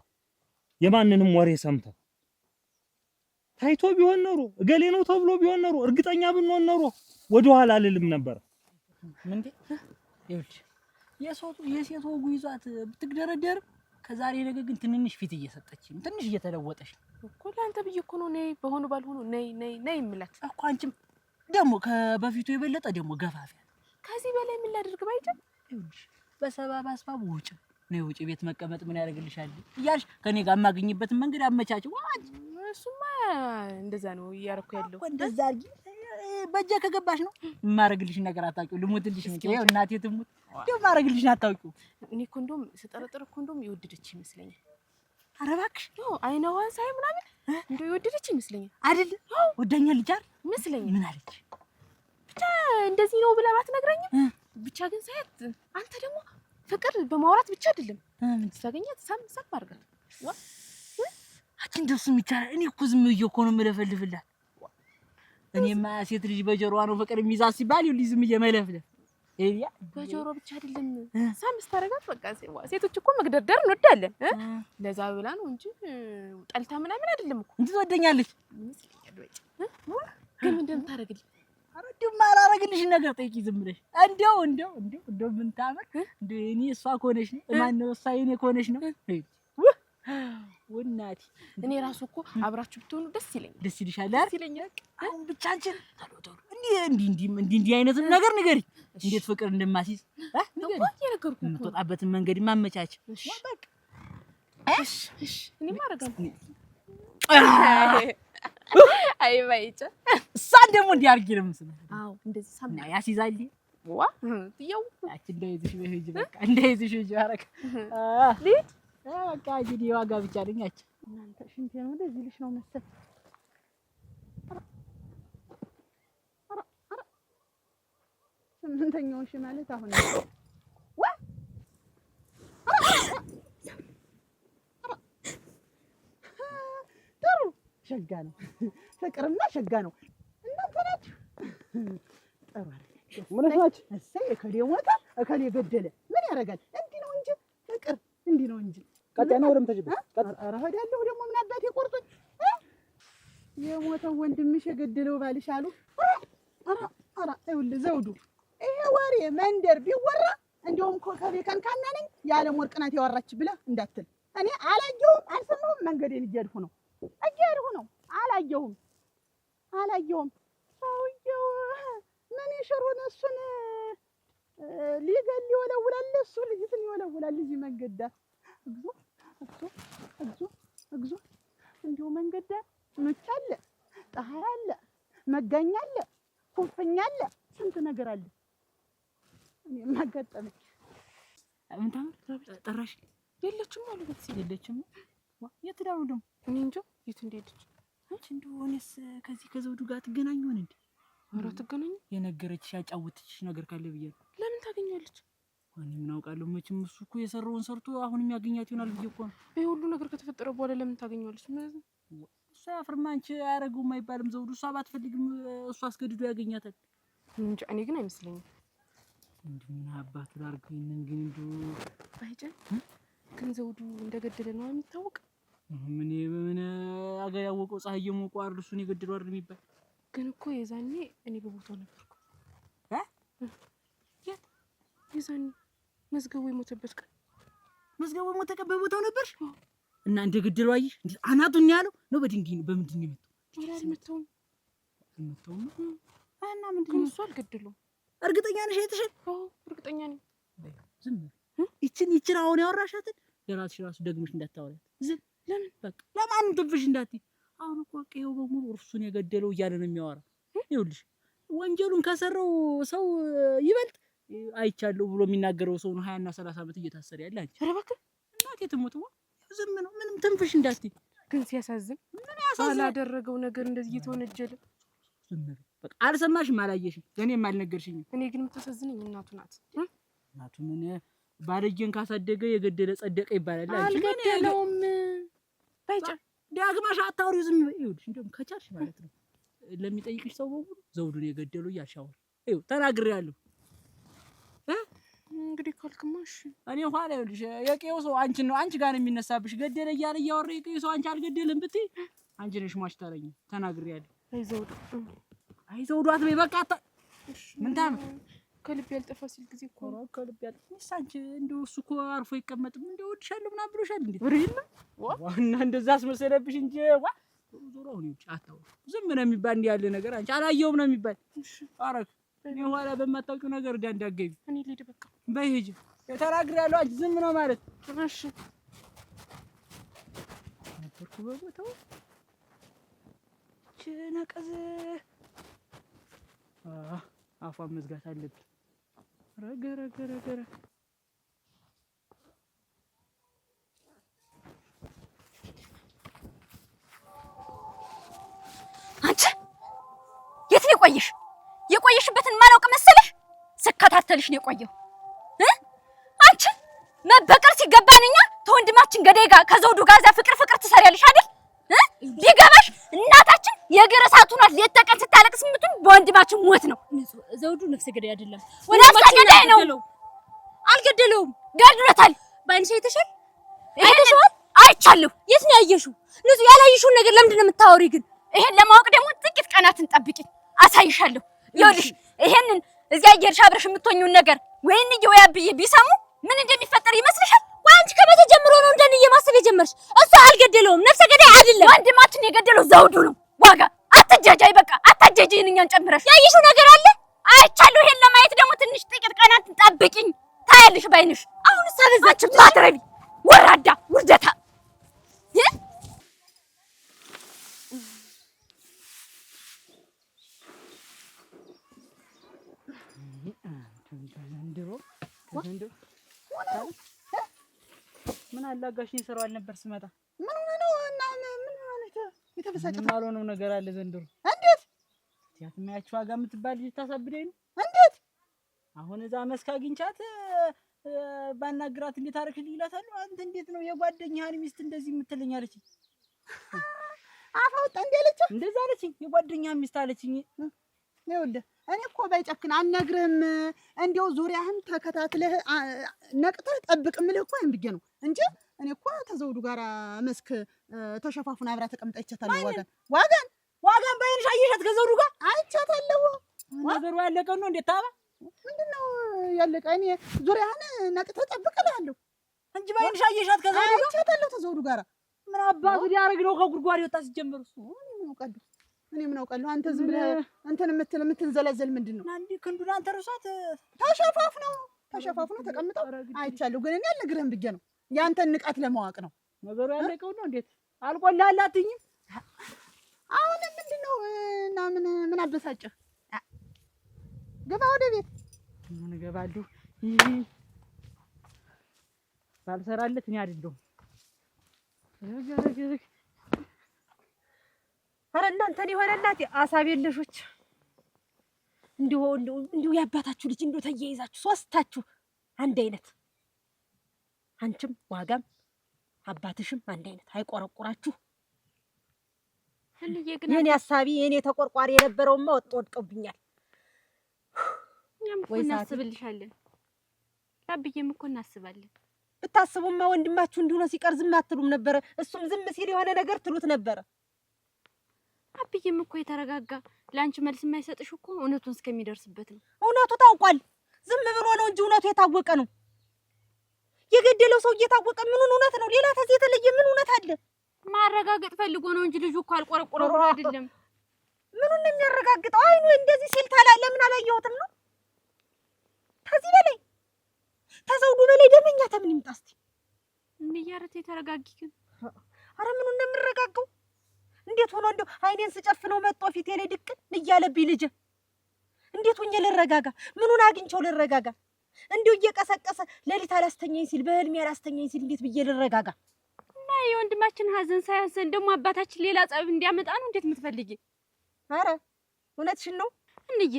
የማንንም ወሬ ሰምታ ታይቶ ቢሆን ኖሮ እገሌ ነው ተብሎ ቢሆን ኖሮ እርግጠኛ ብንሆን ኖሮ ወደ ኋላ ልልም ነበር።
ምንዴ ይኸውልሽ የሴት ወጉ ይዟት ብትግደረደር ከዛሬ ነገ ግን ትንንሽ ፊት እየሰጠች ትንሽ እየተለወጠች
እኮ ለአንተ ብዬ እኮ ነው ነይ በሆኑ ባልሆኑ ነይ የምላት
እኮ አንቺም ደግሞ ከበፊቱ የበለጠ ደግሞ ገፋፊ
ከዚህ በላይ ምን ላድርግ ባይደል?
ይኸውልሽ በሰበብ አስባብ ውጭ ቤት መቀመጥ ምን ያደርግልሻል እያልሽ ከኔ ጋር የማገኝበትን መንገድ አመቻች።
እሱማ እንደዛ ነው እያደረኩ ያለው።
እንደዛ አድርጊ። በእጄ ከገባሽ ነው የማደርግልሽ ነገር አታውቂው። ልሙትልሽ ነው ይኸው እናቴ ትሙት እንደው የማደርግልሽን አታውቂው።
እኔ እኮ እንደውም ስጠረጥር እኮ እንደውም የወደደች ይመስለኛል።
ኧረ እባክሽ
አይነዋን ሳይ ምናምን እንደው የወደደች ይመስለኛል።
አይደል? ወደኛለች አይደል
ይመስለኛል።
ምን አለች?
ብቻ እንደዚህ ነው ብላ ባትነግረኝም ብቻ ግን ሳያት አንተ ደግሞ ፍቅር በማውራት ብቻ አይደለም ታገኛት ሳም አድርጋት
እንደሱም ይቻላል። እኔ እኮ ዝም ብዬሽ እኮ ነው የምለፈልፍላት። እኔማ ሴት ልጅ በጆሮዋ ነው ፍቅር የሚይዛት ሲባል ይኸውልሽ ዝም ብዬሽ መለፍለፍ።
በጆሮ ብቻ አይደለም ሳም ስታደርጋት በቃ ሴቶች እኮ መግደርደር እንወዳለን። ለዛ ብላ ነው እንጂ ጠልታ ምናምን አይደለም እኮ
እንጂ ትወደኛለች።
ግን ምን እንደምታደርግልኝ
አረድም አላረግልሽን ነገር ጠይቂ ዝም ብለሽ እንደው ምን ታመር እንደው እኔ እሷ ከሆነሽ ነው ማነው እሷ የኔ ከሆነሽ ነው ወናቲ
እኔ ራሱ እኮ አብራችሁ ብትሆኑ ደስ ይለኛል።
ደስ ይልሻል አይደል? ይለኛል። አሁን ብቻ አንቺን ቶሎ እንዲህ አይነት ነገር ንገሪ። እንዴት ፍቅር እንደማሲዝ
ንገሪ። የነገርኩህ እኮ
የምትወጣበትን መንገድ ማመቻች።
እሺ እኔ ማረጋለሁ። አይ ባይጫ
እሷን ደግሞ እንዲህ አድርጌ ነው የምስለው።
አዎ እንደዚህ ሳምና
ያሲዛል።
ዋ ትየው
አቺ እንደይዝሽ በህጅ በቃ እንደይዝሽ ሂጅ አረክ
ልጅ
በቃ እንግዲህ ዋጋ ብቻ ነኝ። አቺ
እናንተ ሽንቴ ነው እንደዚህ ልሽ ነው መሰል ስምንተኛው እሺ ማለት አሁን ጥሩ ሸጋ ነው ፍቅርና ሸጋ ነው። እናንተ ናችሁ ጥሩ አይደል? ምን ናችሁ? እሰይ እከሌ ሞተ እከሌ ገደለ ምን ያደርጋል? እንዲህ ነው እንጂ ፍቅር እንዲህ ነው እንጂ
ቀጣይ ነው ወደም ተጅብ
ኧረ ሄዳለሁ ደግሞ ምን አባቴ ቆርጦኝ የሞተው ወንድምሽ የገደለው ባልሽ አሉ። ኧረ ይኸውልህ ዘውዱ ይሄ ወሬ መንደር ቢወራ እንደውም እኮ ከቤት ካና ነኝ የዓለም ወርቅ ናት ያወራች ብለህ እንዳትል። እኔ አላየሁም አልሰማሁም። መንገዴን እየሄድኩ ነው አላየሁም። ሰውዬው ምን ይሽሩን እሱን ሊገል ይወለውላል እሱ ልጅትን ይወለውላል እዚህ መንገድ ዳር እግዚኦ እንዲሁ መንገድ ዳር ምች አለ፣ ፀሐይ አለ፣ መጋኛ አለ፣ ኩፍኛ አለ፣ ስንት ነገር አለ። እኔማ አጋጠመኝ።
ምን ታምር ጠራሽ?
የለችም ማለት ነው።
የለችም። የት ዳሩ ደግሞ
እኔ እንጃ የት እንደሄደች።
አንቺ እንደው እኔስ ከዚህ ከዘውዱ ጋር ትገናኙ እንዴ?
ኧረ ትገናኙ።
የነገረችሽ ያጫወተችሽ ነገር ካለ ብዬ ነው።
ለምን ታገኛለች?
እኔ ምን አውቃለሁ መቼም እሱ እኮ የሰራውን ሰርቶ አሁን የሚያገኛት ይሆናል ብዬ እኮ ነው።
ይሄ ሁሉ ነገር ከተፈጠረ በኋላ ለምን ታገኘዋለች?
እሷ ያፍርማ አንቺ አያረገውም አይባልም ዘውዱ። እሷ ባትፈልግም እሱ አስገድዶ ያገኛታል
እንጂ እኔ ግን አይመስለኝም።
እንደው ምን አባቱ ላድርግ ይሄንን ግን እንደው
ባይጨን ግን ዘውዱ እንደገደለ ነው የሚታወቅ።
ምን አገር ያወቀው ፀሐይ የሞቀው አይደል እሱን የገደለው አይደል የሚባል።
ግን እኮ የዛኔ እኔ በቦታው ነበርኩ። የት? የዛኔ መዝገቡ የሞተበት ቀን።
መዝገቡ የሞተበት በቦታው ነበርሽ? እና እንደገደለው አየሽ? እንዴ አናቱን ያለው ነው በድንጋይ ነው በምንድን ነው የመታው?
አልመታውም።
አልመታውም እና ምንድን ነው
እሱ አልገደለውም።
እርግጠኛ ነሽ አይተሻል?
አዎ እርግጠኛ ነኝ።
ዝም ይችን አሁን ያወራሻትን ለራስሽ ራሱ ደግመሽ እንዳታወሪያት ዝም።
ለምን?
በቃ ለማንም ትንፍሽ እንዳትይ። አሁን እኮ ቀየው በሙሉ እርሱን የገደለው እያለ ነው የሚያወራ። ይኸውልሽ ወንጀሉን ከሰራው ሰው ይበልጥ አይቻለሁ ብሎ የሚናገረው ሰው ነው 20 እና 30 ዓመት እየታሰረ ያለ አንቺ።
ኧረ እባክህ
እናቴ ትሞት ዝም ነው ምንም ትንፍሽ እንዳትይ።
ግን ሲያሳዝን ምን ያሳዝን ባላደረገው ነገር እንደዚህ እየተወነጀለ
ዝም ነው በቃ። አልሰማሽም አላየሽም እኔም አልነገርሽኝም።
እኔ ግን የምታሳዝነኝ እናቱ ናት።
እናቱ ምን ባለየን ካሳደገ የገደለ ጸደቀ ይባላል።
አልገደለውም። ባይጫ
ዳግማሽ አታውሪው ዝም በይ። ይኸውልሽ እንደውም ከቻልሽ ማለት ነው ለሚጠይቅሽ ሰው በሙሉ ዘውዱን የገደለው እያሻወር ይኸው ተናግሬያለሁ።
እንግዲህ ካልክማሽ
እኔ ኋላ ይኸውልሽ የቄው ሰው አንቺ ነው አንቺ ጋር ነው የሚነሳብሽ። ገደለ እያለ እያወራ የቄው ሰው አንቺ አልገደለም ብትይ አንቺ ነሽ ሟች ታረኝ። ተናግሬያለሁ። አይዘውዱ አትበይ በቃ ምን ታም
ከልብ ያልጠፋ ሲል ጊዜ እኮ
ነው ከልብ ያልጠፋ። አንቺ እንደው እሱ እኮ አርፎ ይቀመጥም እንደው ወድሻለሁ ምናምን ብሎሻል እንዴ? ዋና እንደዛ አስመሰለብሽ እንጂ ዞሮ ነው እንጂ አታው ዝም ነው የሚባል እንዲህ ያለ ነገር አንቺ አላየውም ነው የሚባል። አረክ እኔ ኋላ በማታውቂው ነገር እንዳንዳገቢ
እኔ ልሂድ በቃ።
በይ ሂጂ። ተናግሬያለሁ። አንቺ ዝም ነው ማለት
እሺ።
ነበርኩ በቦታው ነቀዝ አፏን መዝጋት አለብኝ። ረገረ
አንቺ የት ነው የቆየሽ? የቆየሽበትን ማላውቅ መሰለሽ? ስከታተልሽ ነው የቆየው። አንቺ መበቀል ሲገባን እኛ ተወንድማችን ገዳይ ጋር ከዘውዱ ጋር እዛ ፍቅር ትሰሪያለሽ አይደል? ቢገባሽ እናታችን የእግር እሳት ሆናት ሌት ተቀን ስታለቅስ የምትውል በወንድማችን ሞት ነው።
ዘውዱ ነፍሰ ገዳይ አይደለም፣
ነፍሰ ገዳይ ነው።
አልገደለውም፣
ገድሎታል።
በአይንሽ አይተሻል?
አይተሻል? አይቻለሁ።
የት ነው ያየሽው? ንጹህ ያላየሽውን ነገር ለምንድን ነው የምታወሪው ግን?
ይሄን ለማወቅ ደግሞ ጥቂት ቀናትን ጠብቂኝ፣ አሳይሻለሁ። ይኸውልሽ ይሄንን እዚያ እየሄድሽ አብረሽ የምትሆኚውን ነገር ወይንዬ ወይ አብዬ ቢሰሙ ምን እንደሚፈጠር ይመስልሻል?
ወይ አንቺ ከመቼ ጀምሮ ነው እንደኔ ማሰብ የጀመርሽ? እሱ አልገደለውም፣ ነፍሰ ገዳይ አይደለም።
ወንድማችን የገደለው ዘውዱ ነው። ዋጋ አትጃጃይ፣ በቃ አታጃጃይን። እኛን ጨምረሽ
ያየሽው ነገር አለ?
አይቻለሁ። ይሄን ለማየት ደግሞ ትንሽ ጥቂት ቀናትን ጠብቂኝ፣ ታያለሽ ባይንሽ።
አሁን ሳበዛችሁ
ባትረቢ ወራዳ ውርደታ
ምን አላጋሽኝ ስራው አልነበር ስመጣ
ምን ሆነ ነው እና ምን ማለት የተበሳጨ
ማልሆነው ነገር አለ ዘንድሮ።
እንዴት
ያትማያችሁ ዋጋ የምትባል ልጅ ታሳብደኝ ነው?
እንዴት
አሁን እዛ መስክ አግኝቻት ባናግራት እንዴት አደረግልኝ እላታለሁ። አንተ እንዴት ነው የጓደኛህን ሚስት እንደዚህ የምትለኝ አለችኝ።
አፋውጣ እንደለች
እንደዛ አለችኝ። የጓደኛህን ሚስት አለችኝ።
ይኸውልህ እኔ እኮ ባይጨክን አልነግርህም። እንደው ዙሪያህን ተከታትለህ ነቅተህ ጠብቅ የምልህ እኮ አይን ብዬ ነው እንጂ እኔ እኮ ተዘውዱ ጋር መስክ ተሸፋፉን አብራ ተቀምጣ ይቻታለሁ። ዋጋን ባይንሽ አየሻት? ከዘውዱ ጋር አይቻታለሁ።
ነገሩ ያለቀው ነው። እንዴት ታባ
ምንድነው ያለቀ? እኔ ዙሪያህን ነቅተህ ጠብቅ እልሃለሁ
እንጂ ባይንሽ አየሻት? ከዘውዱ ጋር
አይቻታለሁ። ተዘውዱ ጋር
ምን አባቱ ሊያረግ ነው? ከጉድጓድ ወጣ ሲጀመር እሱ
እኔ ምን አውቃለሁ? አንተ ዝም ብለህ እንትን የምትንዘለዘል ምንድን ነው?
አንዴ ክንዱን አንተ ረሳት።
ተሸፋፍ ነው ተቀምጠው አይቻለሁ። ግን እኔ አልነግርህም ብዬ ነው ያንተን ንቃት ለማወቅ ነው።
ነገሩ ያለቀው ነው። እንዴት አልቆልሃል አትይኝም?
አሁን ምንድነው እና ምን አበሳጨህ? ገባ ወደ ቤት።
ምን እገባለሁ? ባልሰራለት እኔ አይደለሁም።
ኧረ እናንተን የሆነላት አሳብ የለሾች እንዲሁ ያባታችሁ ልጅ እንዲሁ ተያይዛችሁ ሶስታችሁ አንድ አይነት አንቺም ዋጋም አባትሽም አንድ አይነት አይቆረቁራችሁ። የኔ ሐሳቢ የኔ ተቆርቋሪ የነበረውማ ወጥቶብኛል።
እኛም እኮ እናስብልሻለን፣ ለአብዬም እኮ እናስባለን።
ብታስቡማ ወንድማችሁ እንደሆነ ሲቀር ዝም አትሉም ነበረ? እሱም ዝም ሲል የሆነ ነገር ትሉት ነበረ።
አብዬም እኮ የተረጋጋ ለአንቺ መልስ የማይሰጥሽ እኮ እውነቱን እስከሚደርስበት ነው።
እውነቱ ታውቋል። ዝም ብሎ ነው እንጂ እውነቱ የታወቀ ነው። የገደለው ሰው እየታወቀ ምኑን እውነት ነው? ሌላ ተዚህ የተለየ ምን እውነት አለ?
ማረጋገጥ ፈልጎ ነው እንጂ ልጁ እኮ አልቆረቆረው አይደለም።
ምኑን ነው የሚያረጋግጠው? አይኑ እንደዚህ ሲል ታላለ ምን አላየሁትም ነው? ከዚህ በላይ ተዘውዱ በላይ ደመኛ ተምን ይምጣ እስቲ።
እንያረተ የተረጋጊ ግን
አረ ምኑን ነው የምረጋጋው? እንዴት ሆኖ እንደው አይኔን ስጨፍነው መጥቶ ፊቴ ላይ ድቅን እያለብኝ ልጅ እንዴት ሆኜ ልረጋጋ? ምኑን አግኝቼው ልረጋጋ? እንዲሁ እየቀሰቀሰ ሌሊት አላስተኛኝ ሲል በህልሜ አላስተኛኝ ሲል እንዴት ብዬ ልረጋጋ?
እና የወንድማችን ሀዘን ሳያንሰን ደግሞ አባታችን ሌላ ጸብ እንዲያመጣ ነው እንዴት የምትፈልጊ?
አረ እውነትሽን ነው
እንዬ።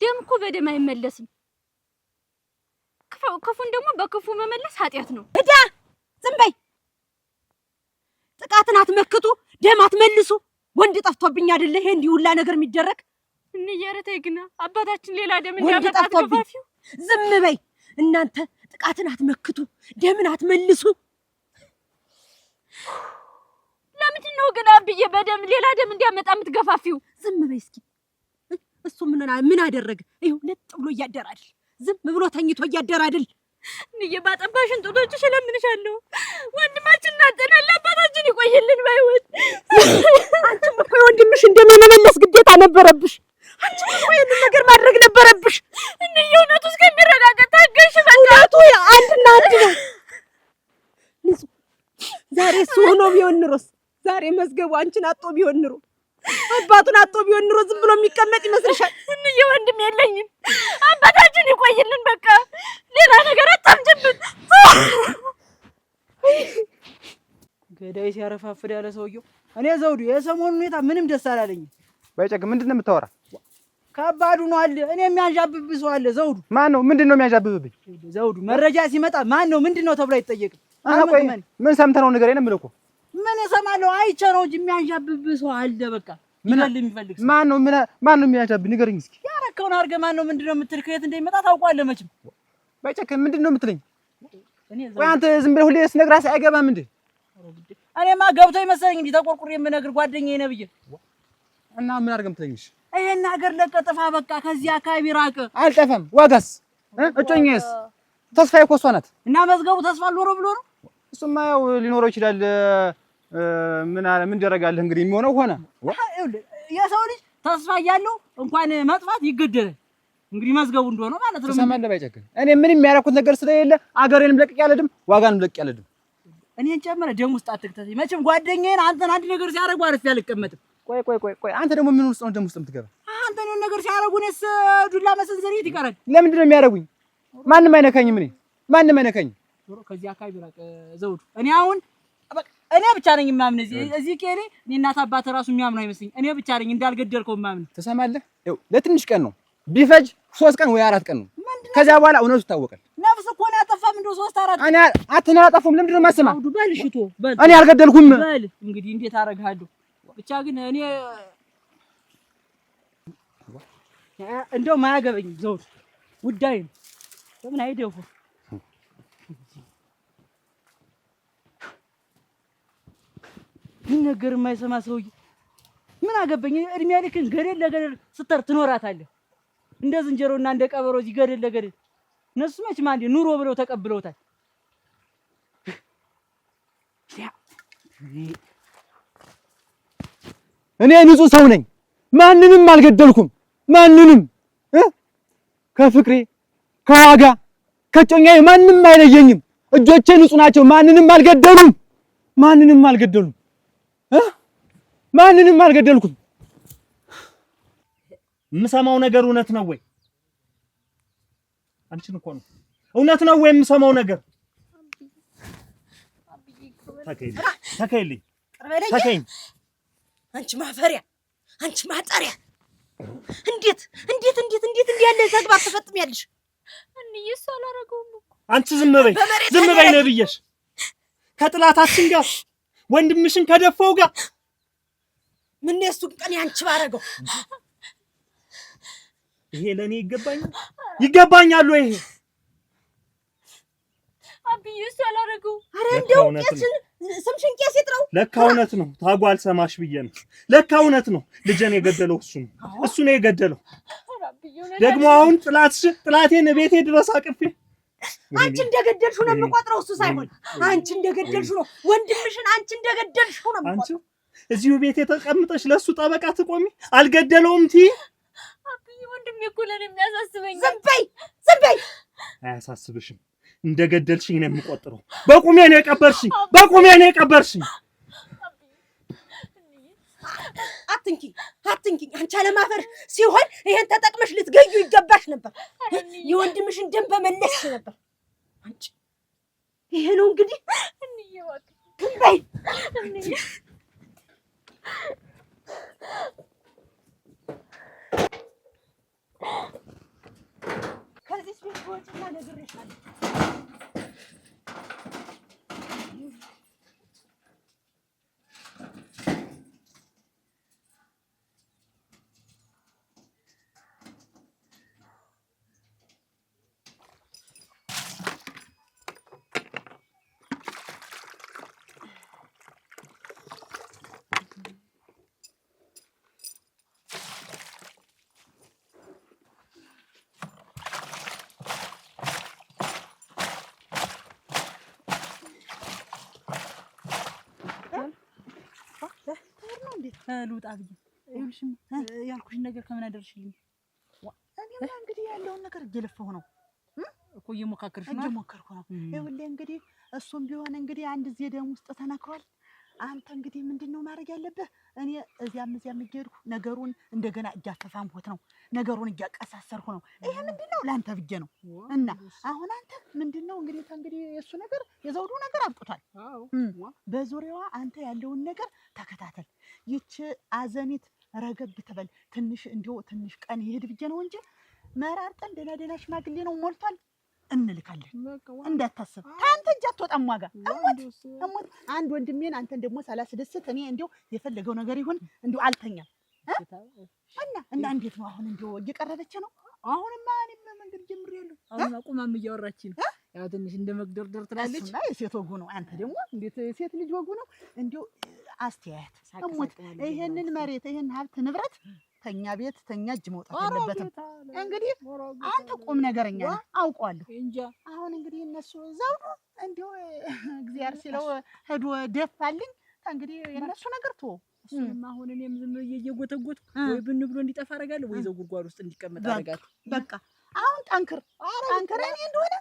ደም እኮ በደም አይመለስም። ክፉን ደግሞ በክፉ መመለስ ኃጢአት ነው።
እዳ ዝም በይ። ጥቃትን አትመክቱ፣ ደም አትመልሱ። ወንድ ጠፍቶብኝ አይደለ ይሄ እንዲህ ሁላ ነገር የሚደረግ?
እንያረተ ግና አባታችን ሌላ ደም እንዲያመጣ ተከፋፊው።
ዝም በይ እናንተ። ጥቃትን አትመክቱ፣ ደምን አትመልሱ።
ለምንድን ነው ግን አብዬ በደም ሌላ ደም እንዲያመጣ የምትገፋፊው?
ዝም በይ እስኪ። እሱ ምን አደረገ? ይኸው ለጥ ብሎ እያደረ አይደል? ዝም ብሎ ተኝቶ እያደረ አይደል?
እንዬ ባጠባሽን ጡቶችሽ እለምንሻለሁ። ወንድማችን እናጠናል፣ አባታችን ይቆይልን ባይሆን።
አንቺም እኮ ወንድምሽ እንደመመለስ ግዴታ ነበረብሽ። አንቺም እኮ ይሄንን ነገር ማድረግ ነበረብሽ።
እንዬ እውነቱ እስከሚረጋገጥ ታገሽ። በቃ
እውነቱ አንድና አንድ ነው። ዛሬ እሱ ሆኖ ቢሆን ኑሮስ፣ ዛሬ መዝገቡ አንቺን አጦ ቢሆን ኑሮ፣ አባቱን አጦ ቢሆን ኑሮ ዝም ብሎ የሚቀመጥ ይመስልሻል?
እንዬ ወንድም የለኝም፣ አባታችን ይቆይልን። በቃ ሌላ ነገር አታምጭብን።
ገዳይ ሲያረፋፍድ ያለ ሰውየው። እኔ ዘውዱ የሰሞኑን ሁኔታ ምንም ደስ አላለኝም።
ባይጨግ ምንድን ነው የምታወራ?
ከባዱ ነው አለ። እኔ የሚያንዣብብ ሰው አለ ዘውዱ።
ማን ነው? ምንድን ነው የሚያንዣብብብኝ?
ዘውዱ መረጃ ሲመጣ ማን ነው ምንድን ነው ተብሎ አይጠየቅም።
ቆይ ምን ሰምተህ ነው ንገረኝ ነው የምልህ እኮ።
ምን እሰማለሁ? አይቼ ነው እንጂ የሚያንዣብብ ሰው አለ። በቃ ምን አለ የሚፈልግ ሰው
ማን ነው የሚያንዣብብ? ንገረኝ እስኪ።
ያረከውን አድርገህ ማን ነው ምንድን ነው የምትል? ከየት እንደሚመጣ ታውቀዋለህ መቼም።
ባይጨግ ምንድን ነው የምትለኝ? ቆይ አንተ ዝም ብለህ ሁሌ ስነግርህ አይገባም እንዴ?
እኔማ ገብቶኝ መሰለኝ እንጂ ተቆርቁሬ የምነግርህ ጓደኛዬ ነህ ብዬ።
እና ምን አድርገህ የምትለኝሽ?
ይሄን ሀገር ለቀህ ጥፋ፣ በቃ ከዚህ አካባቢ ራቅ።
አልጠፋም። ዋጋስ እጮኛዬስ ተስፋዬ እኮ እሷ ናት።
እና መዝገቡ ተስፋ አልኖረው ብሎ ነው።
እሱማ ያው ሊኖረው ይችላል። ምን ደረጋለህ እንግዲህ፣ የሚሆነው ሆነ።
የሰው ልጅ ተስፋ እያለው እንኳን መጥፋት ይገደላል። እንግዲህ መዝገቡ እንደሆነ ማለት ነው።
ትሰማለህ ባይጨክን፣ እኔ ምንም የሚያደርኩት ነገር ስለሌለ አገሬንም ለቅቄ አልሄድም፣ ዋጋንም ለቅቄ አልሄድም።
እኔን ጨምረህ ደም ውስጥ አትክተት። መቼም ጓደኛዬን አንተን አንድ ነገር ሲያደርጉ አርፌ አልቀመጥም።
ቆይ አንተ ደግሞ ምን ውስጥ ነው ደም ውስጥ የምትገባ?
አንተ ነው ነገር ሲያደርጉ እኔስ ዱላ መሰንዘር የት ይቀራል?
ለምንድን ነው የሚያደርጉኝ? ማንም አይነካኝም። ማንም አይነካኝም።
ከዚህ አካባቢ ራቅ ዘውዱ። እኔ አሁን እኔ ብቻ ነኝ የማምን እዚህ ቄሌ። እኔ እናት አባት ራሱ የሚያምኑ አይመስልኝ። እኔ ብቻ ነኝ እንዳልገደልከው የማምን።
ትሰማለህ? ይኸው ለትንሽ ቀን ነው ቢፈጅ 3 ቀን ወይ 4 ቀን ነው። ከዚያ በኋላ እውነቱ ይታወቃል።
ነፍስ እኮ ነው ያጠፋም እንደው 3 4
እኔ አትነው ያጠፋም። ለምንድን ነው የማሰማ?
በል ሽቶ በል።
እኔ አልገደልኩም።
በል እንግዲህ እንዴት አደርግሃለሁ? ብቻ ግን እኔ እንደው ማያገበኝ ዘውዱ ጉዳይ ነው። ለምን አይደው ምን ነገር የማይሰማ ሰውዬ ምን አገበኝ? እድሜ ልክን ገደል ለገደል ስተር ትኖራታለህ። እንደ ዝንጀሮና እንደ ቀበሮ እዚህ ገደል ለገደል። እነሱ መቼም አንዴ ኑሮ ብለው ተቀብለውታል።
እኔ ንጹህ ሰው ነኝ። ማንንም አልገደልኩም። ማንንም ከፍቅሬ ከዋጋ ከጮኛዬ ማንንም አይለየኝም። እጆቼ ንጹህ ናቸው። ማንንም አልገደሉም። ማንንም አልገደሉም። ማንንም አልገደልኩም።
የምሰማው ነገር እውነት ነው ወይ? አንቺን እኮ ነው። እውነት ነው ወይ የምሰማው ነገር? ተከይልኝ ተከይኝ።
አንቺ ማፈሪያ፣ አንቺ ማጠሪያ! እንዴት እንዲህ ያለ ተግባር ትፈጽሚያለሽ?
እንዬ እሱ አላደረገውም እኮ
አንቺ ዝም በይ ነብየሽ ከጥላታችን ጋር ወንድምሽን ከደፋው ጋር
ምን የሱን ቀን ያንቺ ባረገው
ይሄ ለኔ ይገባኛል ወይ?
አብዬ እሱ አላረገው።
አረ እንደው ስምሽን ቄስ ይጥራው።
ለካ እውነት ነው። ታጓል ሰማሽ ብዬ ነው። ለካ እውነት ነው። ልጄን የገደለው እሱ ነው የገደለው። ደግሞ አሁን ጥላቴን ቤቴ ድረስ አቅፌ
አንቺ እንደገደልሽው ነው የምቆጥረው። እሱ ሳይሆን አንቺ እንደገደልሽው ነው። ወንድምሽን አንቺ እንደገደልሽው ነው የምቆጥረው።
እዚሁ ቤቴ ተቀምጠሽ ለሱ ጠበቃ ትቆሚ? አልገደለውም ትይ?
አብዬ ወንድሜ እኮ ለኔ የሚያሳስበኝ።
ዝም በይ።
አያሳስብሽም። እንደገደልሽኝ ነው የምቆጥረው። በቁሜ ነው የቀበርሽኝ።
አትንኪኝ። አንቺ አለማፈርሽ ሲሆን ይሄን ተጠቅመሽ ልትገዩ ይገባሽ ነበር። የወንድምሽን ደም በመለስሽ ነበር። አንቺ ይሄ ነው እንግዲህ ዝም በይ። ከዚህ ቤት ወጪና ነግሬሻለሁ።
ልውጣ ብዬ ይኸውልሽም ያልኩሽን ነገር ከምን አደርሽልኝ? እኔማ እንግዲህ ያለውን ነገር እየለፋሁ ነው እኮ እየሞካከርሽ ነው። እየሞከርኩ ነው። ይኸውልህ እንግዲህ እሱም ቢሆን እንግዲህ አንድ ጊዜ ደም ውስጥ ተነክሯል። አንተ እንግዲህ ምንድነው ማድረግ ያለብህ? እኔ እዚያም እየሄድኩ ነገሩን እንደገና እያፈፋምኩት ነው። ነገሩን እያቀሳሰርኩ ነው። ይሄ ምንድነው ላንተ ብዬ ነው። እና አሁን አንተ ምንድነው እንግዲህ የሱ ነገር የዘውዱ ነገር አብቅቷል። በዙሪያዋ አንተ ያለውን ነገር ተከታተል። ይች አዘኒት ረገብ ትበል። ትንሽ ቀን ይሄድ ብዬ ነው እንጂ መራርጠን ደህና ሽማግሌ ነው ሞልቷል እንልካለን። እንዳታስብ ታንተ እጅ አትወጣም። ዋጋ እሞት አንድ ወንድሜን አንተን ደግሞ ሳላስደስት እኔ የፈለገው ነገር ይሁን አልተኛም። እና እንዴት ነው አሁን እየቀረበች ነው? አሁንማ እኔም መንገድ ጀምሬያለሁ። አሁን ቁማም እያወራች ነው። ያው ትንሽ እንደመግደርደር ትላለች። እና የሴት ወጉ ነው። አንተ ደግሞ እንዴት ሴት ልጅ ወጉ ነው። አስተያየት እሞት ይሄንን መሬት ይሄን ሀብት ንብረት ተኛ ቤት ተኛ እጅ መውጣት የለበትም። እንግዲህ አንተ ቁም ነገረኛ ነህ አውቀዋለሁ። አሁን እንግዲህ እነሱ ዘውዱ እግዚአብሔር ሲለው ሄዶ ደፋልኝ። እንግዲህ የእነሱ ነገር ተወው። እሱንም አሁን እኔም ዝም ብዬ እየጎተጎትኩ ወይ ብን ብሎ እንዲጠፋ አደርጋለሁ ወይ ዘው ጉድጓድ ውስጥ እንዲቀመጥ አደርጋለሁ። በቃ አሁን ጠንክር እኔ እንደሆነ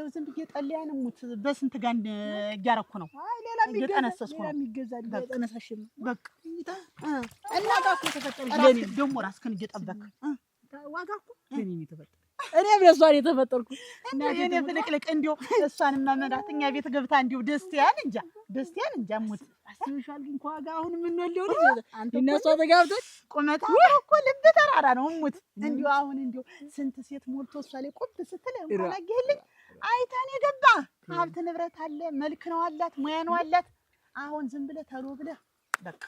ዝም ብዬ ጠልያን ሙት በስንት ጋር እያረኩ ነው። ሌላ እየጠነሰስኩ ነው። የሚገዛል ጠነሳሽም በቃ እና ጋኩ ተፈጠርሽ ደግሞ ራስህን እየጠበክ ዋጋ እኮ ለኔ ተፈጠረ። እኔ በሷን የተፈጠርኩ እና እኔ ፍልቅልቅ እሷን ማመዳት እኛ ቤት ገብታ ደስቲያን እንጃ ሙት አስብሻል። ግን ዋጋ አሁን ምን ነው ልጅ አንተ እነሷ ተጋብተሽ ቁመታ እኮ ልብ ተራራ ነው ሙት አሁን ስንት ሴት ሞልቶ እሷ ላይ ቁጥ ስትል እንኳን አገህልኝ አይታን የገባ ሀብት ንብረት አለ፣ መልክ ነው አላት፣ ሙያ ነው አላት። አሁን ዝም ብለህ ተሎ ብለህ በቃ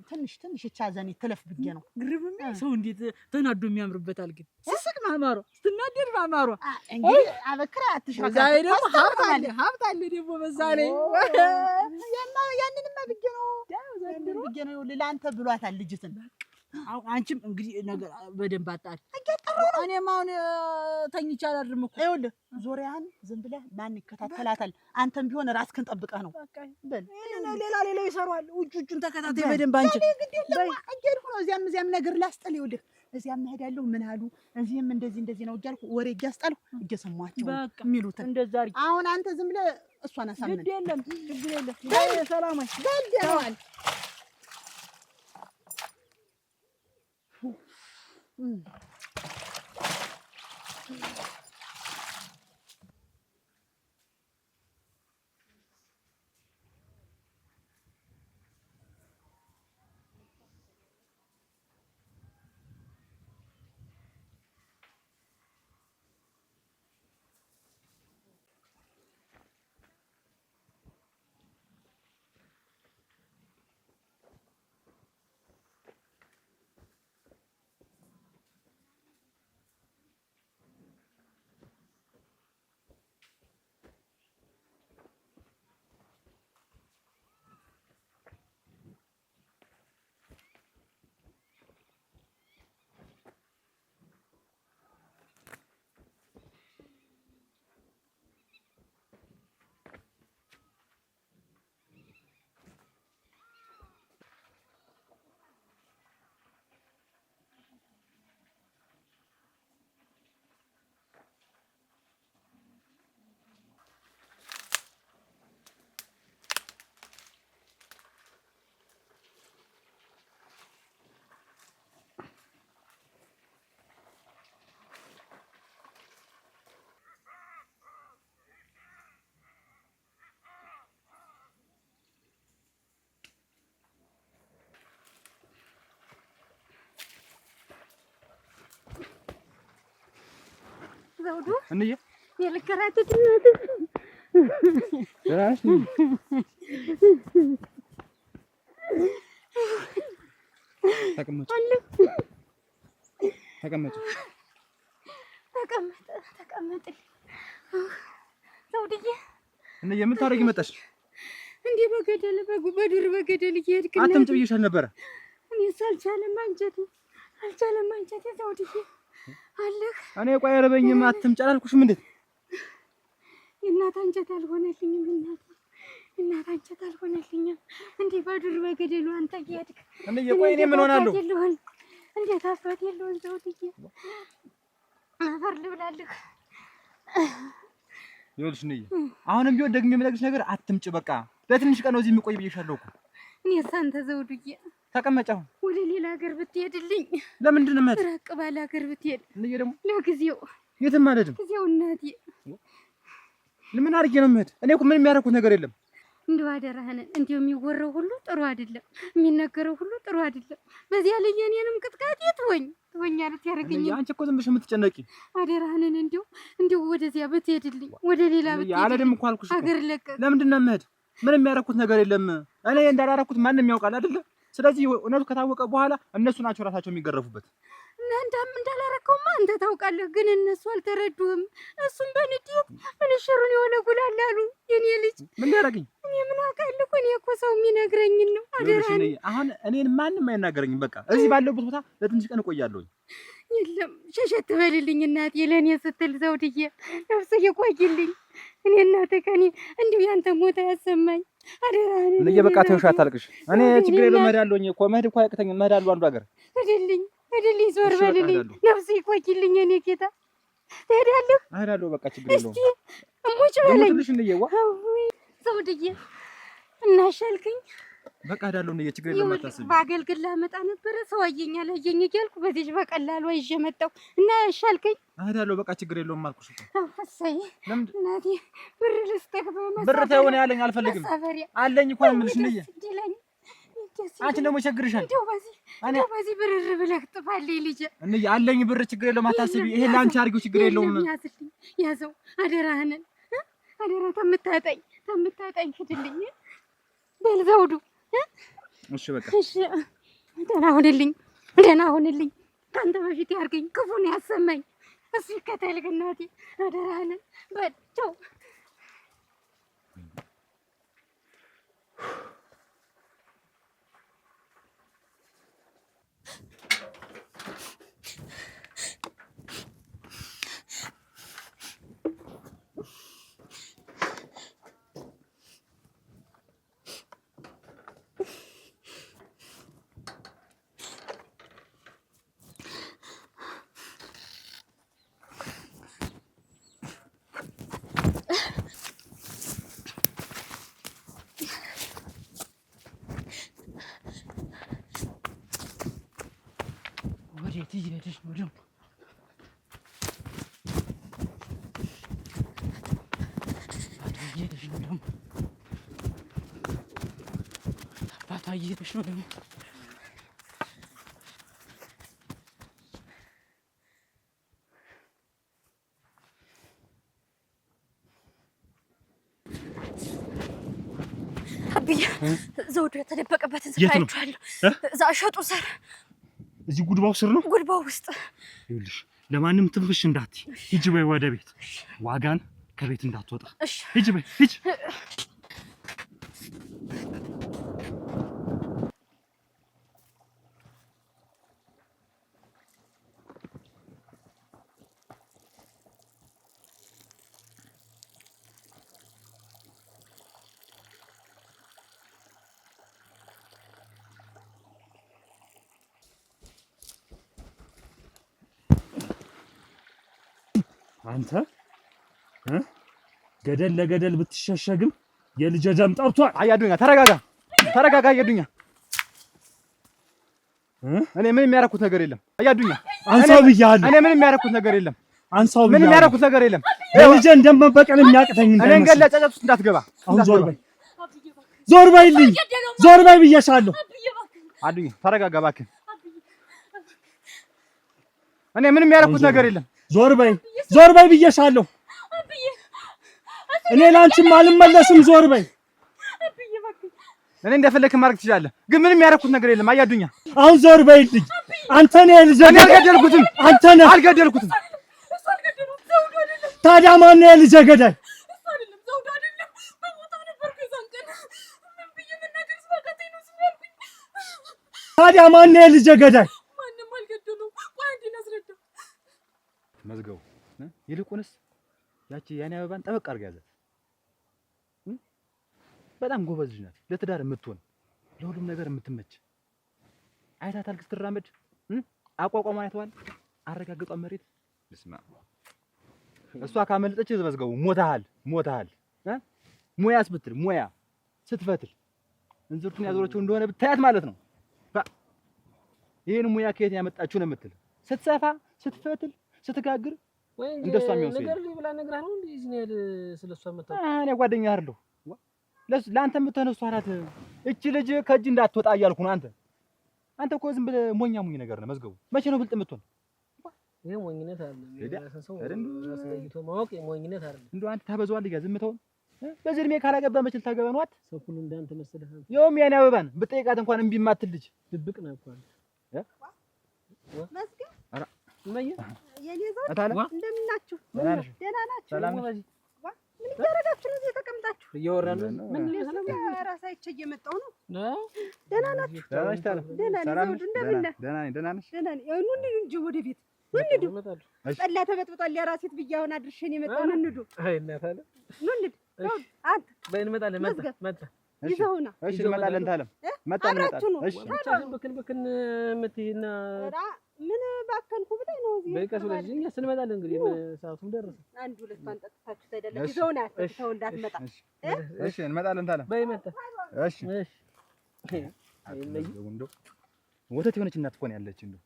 ትንሽ እቻዘኔ ትለፍ ብዬ ነው። ግርብም ሰው እንዴት ተናዶ የሚያምርበታል። ግን ስስቅ ማማሯ ስትናደድ ማማሯ እንግዲህ አበክራ አትሻካ። ዛሬ ደግሞ ሀብት አለ ደግሞ በዛ ላይ ያንንማ ብዬ ነው ለአንተ ብሏታል ልጅትን። አንቺም እንግዲህ ነገር በደንብ አጣሪ እኔም አሁን ተኝቼ አላድርም እኮ። ይኸውልህ ዞሪያን ዝም ብለህ ማን ይከታተላታል? አንተም ቢሆን ራስህን ጠብቀህ ነው በል። ሌላ ይሰራዋል። ውጭን ተከታታይ በደንብ አንቺ በይ። እየሄድኩ ነው እዚያም ነገር ላስጥል። ይኸውልህ እዚያም እሄዳለሁ ምን አሉ እዚህም እንደዚህ ነው እያልኩ ወሬ እያስጣልኩ እየሰማኋቸው የሚሉትን እንደዛ አድርጊ። አሁን አንተ ዝም ብለህ እሷን አሳምን። ችግር የለም ሰላም በል
ዘውዱ
እንዬ
የልከራተት እናትህ
ደራሽ ተቀመጭ ተቀመጭ
ተቀመጥ ዘውድዬ
እንዬ ምን ታረጊ መጣሽ?
እንዴ በገደል በዱር በገደል እየሄድክ
አትምጭ ብዬሻል ነበረ።
እኔስ አልቻለም አንጀቴ ዘውድዬ አለህ።
እኔ ቆይ አይረበኝም አትምጭ አላልኩሽም እንዴ?
እናት አንጀት አልሆነልኝም እናት አንጀት አልሆነልኝም። እንዴ በዱር በገደሉ አንተ እየሄድክ
እንዬ ቆይ እኔ ምን ሆናለሁ?
እንዴት አባት የለውን ዘውድዬ አፈር ልብላልህ።
ይኸውልሽ እንዬ አሁንም ቢሆን ደግሜ የምነግርሽ ነገር አትምጭ። በቃ ለትንሽ ቀን ነው እዚህ የምቆይ ብዬሻለሁ እኮ።
እኔስ አንተ ዘውድዬ
ተቀመጭ። አሁን
ወደ ሌላ ሀገር ብትሄድልኝ።
ለምንድን ነው የምሄድ?
ራቅ ባለ ሀገር ብትሄድ።
እንዬ ደግሞ
ለጊዜው
የትም አልሄድም።
ጊዜው እናቴ
ምን አድርጌ ነው የምሄድ? እኔ እኮ ምንም ያደረኩት ነገር የለም።
እንደው አደራህን እንደው የሚወራው ሁሉ ጥሩ አይደለም፣ የሚነገረው ሁሉ ጥሩ አይደለም። በዚያ ላይ የኔንም ቅጥቃጤ ትወኛለህ ያደርገኝ።
አንቺ እኮ ዝም ብለሽ የምትጨነቂ።
አደራህን እንደው ወደዚያ ብትሄድልኝ፣ ወደ ሌላ ብትሄድ።
አልሄድም እኮ አልኩሽ።
ሀገር ለቀቅ።
ለምንድን ነው የምሄድ? ምንም ያደረኩት ነገር የለም። እኔ እንዳላደረኩት ማንም ያውቃል አይደለ? ስለዚህ እውነቱ ከታወቀ በኋላ እነሱ ናቸው ራሳቸው የሚገረፉበት።
እና እንዳላረከውማ አንተ ታውቃለህ፣ ግን እነሱ አልተረዱህም። እሱም በንዴት ምን ሽሩን የሆነ ጉላል አሉ። የኔ ልጅ
ምን ያደርገኝ?
እኔ ምን አውቃለሁ? እኔ እኮ ሰው የሚነግረኝን ነው። አደራህን
አሁን እኔን ማንም አይናገረኝም። በቃ እዚህ ባለሁበት ቦታ ለትንሽ ቀን እቆያለሁ።
የለም ሸሸት በልልኝ እናቴ፣ ለእኔ ስትል ዘውድዬ ነፍስ ይቆይልኝ። እኔ እናቴ ከኔ እንዲሁ ያንተ ሞት ያሰማኝ። አደራህን
እንዬ በቃ ተውሽ፣ አታልቅሽ። እኔ ችግር የለውም እሄዳለሁኝ እኮ መሄድ እኮ አያቅተኝም። እሄዳለሁ አንዱ ሀገር። ሂድልኝ ዞር በልልኝ፣ ነፍስ ይቆይልኝ። እኔ ጌታ ትሄዳለህ? እሄዳለሁ በቃ ችግር የለውም።
እስኪ እሙች በለኝ
እንዬዋ
ዘውድዬ እናሻልከኝ።
በቃ እሄዳለሁ እንዬ ችግር የለውም አታስቢ።
በአገልግል ላመጣ ነበረ ሰው አየኛል እያልኩ በዚህ በቀላሉ ይዤ መጣሁ እና ያሻልከኝ።
እሄዳለሁ በቃ ችግር የለውም አልኩሽ እኮ።
እሰይ እናቴ ብር ልስጥህ በመሳፈሪያ።
ብር ተይው ነው ያለኝ፣ አልፈልግም። አለኝ እኮ ነው የምልሽ እንዬ። አንቺ ደግሞ ይቸግርሻል።
እንደው በዚህ ብርር ብለህ ጥፋልኝ ልጄ።
እንዬ አለኝ ብር ችግር የለውም አታስቢ። ይሄ ለአንቺ አድርጊው ችግር የለውም።
ያዝልኝ ያዘው አደራህን አደራ ተምታጠኝ ሂድልኝ በል ዘውዱ።
እሺ በቃ
እሺ ደህና ሁንልኝ። ካንተ በፊት ያርገኝ ክፉን ያሰማኝ እሱ ይከተልህ እናቴ አደራህን በል ቻው።
ወዴት እየሄድሽ ነው ደግሞ? አባቷ እየሄደሽ ነው ደግሞ?
አብዬ ዘውዱ የተደበቀበትን ስፍራ አይቼዋለሁ። እዛ እሸጡ ስር
እዚህ ጉድባው ስር ነው።
ጉድባው ውስጥ
ይኸውልሽ፣ ለማንም ትንፍሽ እንዳትይ። ሂጂ በይ ወደ ቤት። ዋጋን ከቤት እንዳትወጣ።
እሺ
ሂጂ በይ ሂጂ። አንተ ገደል ለገደል ብትሸሸግም የልጅ ደም ጠርቷል።
አያዱኛ ተረጋጋ አያዱኛ። እኔ ምንም ያደረኩት ነገር የለም አያዱኛ።
አንሳው ብያለሁ።
እኔ ምንም ያደረኩት ነገር የለም።
አንሳው ብያለሁ።
ምንም ያደረኩት ነገር የለም።
የልጅ ደም መበቀል የሚያቅተኝ እንዳይመስል።
እኔን ገለህ ጸጸት ውስጥ እንዳትገባ።
አሁን ዞር በይልኝ፣ ዞር በይ ብዬሻለሁ።
አዱኛ ተረጋጋ እባክህ። እኔ ምንም ያደረኩት ነገር የለም።
ዞር በይ ብዬሻለሁ። እኔ ላንቺም አልመለስም። ዞር በይ።
እኔ እንደፈለክ ማድረግ ትችላለህ፣ ግን ምንም ያደረኩት ነገር የለም። አያዱኛ
አሁን ዞር በይልኝ። አንተ ነህ ልጅ።
እኔ አልገደልኩትም።
አንተ ነህ።
አልገደልኩትም።
ታዲያ ማን ነው የልጄ ገዳይ? ታዲያ ማን ነው የልጄ ገዳይ?
ማንም አልገደሉም። ቆይ አንዴ ላስረዳ።
መዝገቡ ይልቁንስ ያቺ ያኔ አበባን ጠበቅ አድርጋ ያዘት። በጣም ጎበዝ ልጅ ናት። ለትዳር የምትሆን ለሁሉም ነገር የምትመች አይታታል። ስትራመድ አቋቋሟን አይተዋል። አረጋግጧን መሬት ልስማ። እሷ ካመለጠች መዝገቡ ሞታሃል። ሙያስ ብትል ሙያ ስትፈትል እንዝርቱን ያዞረችው እንደሆነ ብታያት ማለት ነው። ይሄን ሙያ ከየት ያመጣችሁ ነው የምትል ስትሰፋ ስትፈትል ስትጋግር እንደሷ የሚሆን
ነገር ሊብላ ነግራ ነው እንዴ? እዚህ ነው ስለሷ መጣ።
እኔ ጓደኛ አይደለሁ ለአንተ የምትነሱ አላት። እቺ ልጅ ከእጅ እንዳትወጣ እያልኩ ነው። አንተ እኮ ዝም ብለህ ሞኛ ነገር ነው መዝገቡ። መቼ ነው ብልጥ የምትሆን?
ይሄ ሞኝነት አይደለም። ሰው አስለይቶ ማወቅ ሞኝነት አይደለም።
እንደው አንተ ታበዛዋለህ ዝምታውን። በዚህ እድሜ ካላገባ መቼ ልታገባ ነው?
ሰው ሁሉ እንዳንተ መሰለህ።
ይኸውም የኔ አበባን ብጠይቃት እንኳን እምቢ የማትል ልጅ
ድብቅ ነው እኮ
መስገን
ኧረ
እማዬ
የኔ ዘውድ እንደምን ናችሁ? ደህና ናችሁ?
ሰላም
ምን እያደረጋችሁ ነው እዚህ ተቀምጣችሁ?
እየወራን ነው።
ምን ሰላም ራሳይቼ እየመጣሁ ነው። ደህና ናችሁ?
ደህና ነሽ? ደህና ነሽ?
ደህና ነኝ። እንሂድ እንጂ ወደ ቤት እንሂድ። ጠላ ተበጥብጧል። የራሴት ብዬሽ አሁን አድርሼን የመጣሁ ነው። እንሂዱ።
አይ እናት አለ
እንሂድ። አንተ
በይ እንመጣለን። መጣ
ይዘውና እሺ እንመጣለን። ታለም መጣ እንመጣለን። እሺ
ብክን የምትይና
ምን ባከንኩ ብለህ ነው እዚህ?
በቃ ስለዚህ እኛ ስንመጣለን እንግዲህ ሰዓቱም ደረሰ።
አንድ ሁለት ማን ጠጥታችሁ ታይደለም? ይዘውና ተው እንዳትመጣ።
እሺ እንመጣለን። ታለም
በይ መጣ።
እሺ እንደው ወተት የሆነች እናት እኮ ነው ያለች። እንደው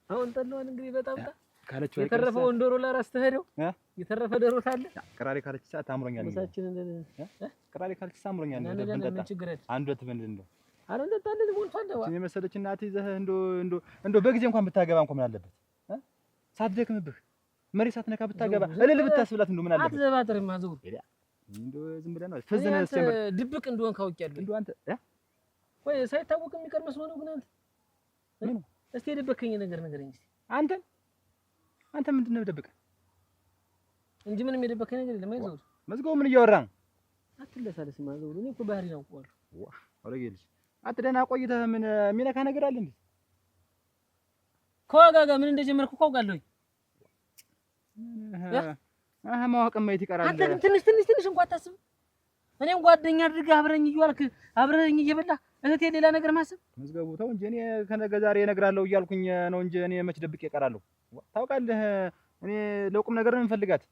አሁን ጠላዋን እንግዲህ በጣም
ካለችው
የተረፈው ዶሮ ላራስ ተሄደው የተረፈ ዶሮ ታለ
ቅራሪ ካለች ሰዓት አምሮኛል። ቅራሪ ካለች ሰዓት አምሮኛል። አንድ ወጥ ምን እንደው
አረ እንደታለን ሞልቷል።
እኔ መሰለች እናት ይዘህ እንደው በጊዜ እንኳን ብታገባ እንኳን ምን አለበት? ሳትደክምብህ መሪ ሳትነካ ብታገባ እልል ብታስብላት እንደው ምን አለበት?
አትዘባጥር ማዘው
እንደው ዝም ብለህ ነው ፈዘነ ሰምር
ድብቅ እንደሆን ካውቂያለሁ።
እንደው አንተ
ወይ ሳይታወቅ የሚቀር መስሎ ነው። ግን አንተ
ምን
እስቲ የደበከኝ ነገር ንገረኝ እስቲ።
አንተ ምንድን ነው የደበቀ
እንጂ ምንም የደበከኝ ነገር የለም። አይዞህ
መዝገቡ ምን እያወራ ነው?
አትለሳለስ ማዘው እኔ እኮ ባህሪ ነው አውቀዋለሁ።
ዋው አረጋግልሽ አትደና ቆይተህ ምን የሚነካ ነገር አለ እንዴ?
ከዋጋ ጋር ምን እንደጀመርኩ አውቃለሁ።
ማወቅ ማየት ይቀራል።
አንተ ግን ትንሽ እንኳን አታስብ። እኔም ጓደኛ አድርገህ አብረኝ እየዋልክ አብረኝ እየበላህ እህቴ ሌላ ነገር ማሰብ
መዝገቡ ተው እንጂ እኔ ከነገ ዛሬ እነግራለሁ እያልኩኝ ነው እንጂ እኔ መች ደብቄ እቀራለሁ? ታውቃለህ እኔ ለቁም ነገር ነው የምፈልጋት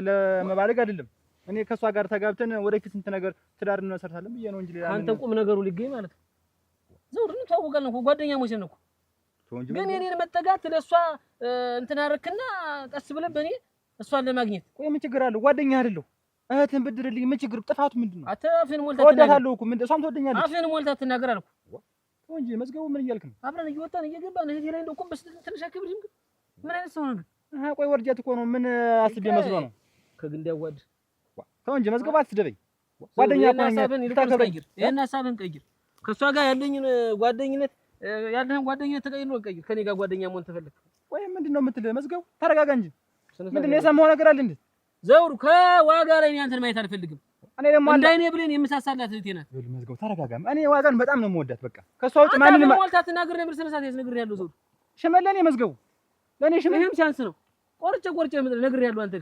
ለመባለግ አይደለም። እኔ ከሷ ጋር ተጋብተን ወደፊት እንት ነገር ትዳር እንመሰርታለን ብዬ ነው እንጂ ሌላ
አንተ ቁም ነገሩ ሊገኝ ማለት ነው። ዘውድ ነው ታውቃለህ እኮ ጓደኛሞች ነን እኮ። ግን የኔን መጠጋት ለሷ እንትን አደረክና ቀስ ብለህ በኔ እሷን ለማግኘት
ቆይ ምን ችግር አለው? ጓደኛ አይደለሁ እህትን ብድርልኝ ምን ችግር? ጥፋቱ ምንድነው?
አንተ አፍህን ሞልተህ ትናገር።
ወዳታለሁ እኮ ምን እሷም ትወደኛለች።
አፍህን ሞልተህ ትናገር አልኩ
ተው እንጂ መዝገቡ ምን እያልክ ነው?
አብረን እየወጣን እየገባን እህቴ ላይ እንደው ቆም ትንሽ አክብርም። ምን አይነት ሰው ነው?
ቆይ ወርጃት እኮ ነው ምን አስቤ መስሎ ነው?
ከግንድ ያዋድ
ተው እንጂ መዝገቡ አትስደበኝ። ጓደኛ እኮ ነኝ።
ታከብረኝ። ይሄን ሐሳብን ቀይር። ከሷ ጋር ያለኝን ጓደኝነት ያለህን ጓደኝነት ተቀይሮ ቀይር። ከኔ ጋር ጓደኛ መሆን ተፈልክ
ወይ ምንድነው የምትል? መዝገቡ ተረጋጋ እንጂ ምንድነው የሰማው ነገር አለ እንዴ?
ዘውሩ ከዋጋ ላይ አንተን ማየት አልፈልግም።
እኔ ደግሞ
እንዳይኔ ብሌን የምሳሳላት እህቴ ናት።
መዝገቡ ተረጋጋ። እኔ ዋጋን በጣም ነው የምወዳት። በቃ ከሷ ውጭ ማንንም
ሞልታት ተናግር ነበር። ስለሳት ያስነግር ያለው ዘውሩ
ሽመለኔ መዝገቡ ለኔ
ሽመለም ሲያንስ ነው። ቆርጬ ነግር ያለው አንተ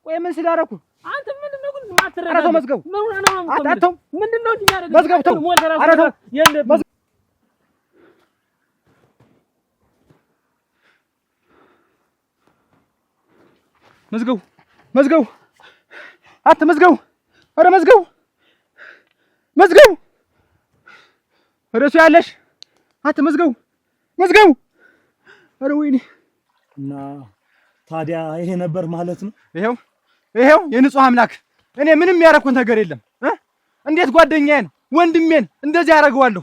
ቆይ ምን ስላደረኩ
አንተ ምንድነው ግን ማትረዳ?
አረተው መዝገቡ
ምን ሆነ ነው?
አታተው
ምንድነው እንዴ ያደረገው?
መዝገቡ ተው አረተው
የለም
መዝገቡ አተ መዝገቡ ኧረ መዝገቡ እረሱ ያለሽ አተ መዝገቡ ኧረ ወይኔ
እና ታዲያ ይሄ ነበር ማለት ነው?
ይሄው የንጹህ አምላክ እኔ ምንም ያደረኩት ነገር የለም። እንዴት ጓደኛዬን ወንድሜን እንደዚህ ያደርገዋለሁ?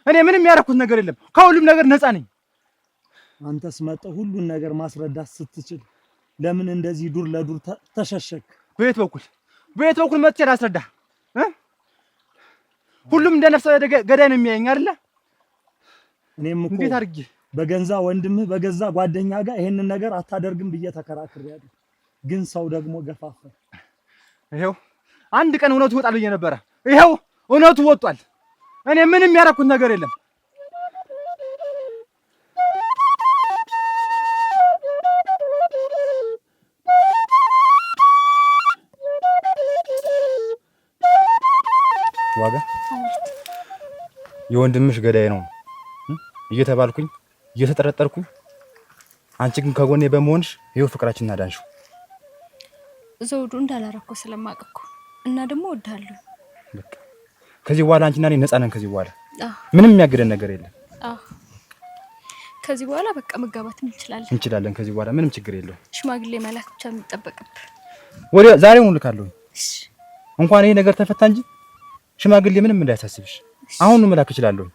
እኔ ምንም ያደረኩት ነገር የለም። ከሁሉም ነገር ነፃ ነኝ።
አንተስ መጥተህ ሁሉን ነገር ማስረዳት ስትችል ለምን እንደዚህ ዱር ለዱር ተሸሸክ?
በየት በኩል መጥቼ ላስረዳ? ሁሉም እንደ ነፍሰ ገዳይ ነው የሚያየኝ አይደለ?
እኔም እኮ
እንዴት አድርጌ
በገንዛ ወንድምህ በገዛ ጓደኛ ጋር ይሄንን ነገር አታደርግም ብዬ ተከራክሬያለሁ። ግን ሰው ደግሞ ገፋፋ።
ይሄው አንድ ቀን እውነቱ ይወጣል ብዬ ነበረ። ይሄው እውነቱ ወጥቷል። እኔ ምንም ያደረኩት ነገር የለም። ዋጋ የወንድምሽ ገዳይ ነው እየተባልኩኝ እየተጠረጠርኩኝ፣ አንቺ ግን ከጎኔ በመሆንሽ ይሄው ፍቅራችንን አዳንሽው።
ዘውዱ እንዳላረኩ ስለማውቅ እኮ እና ደግሞ እወድሃለሁ።
በቃ ከዚህ በኋላ አንቺና እኔ ነፃ ነን። ከዚህ በኋላ ምንም የሚያግደን ነገር የለም።
ከዚህ በኋላ በቃ መጋባት እንችላለን። ከዚህ በኋላ ምንም ችግር የለውም። ሽማግሌ መላክ ብቻ የሚጠበቅብህ
ወዲያ ዛሬውኑ ልካለሁ። እንኳን ይሄ ነገር ተፈታ እንጂ ሽማግሌ ምንም እንዳያሳስብሽ አሁን መላክ እችላለሁ።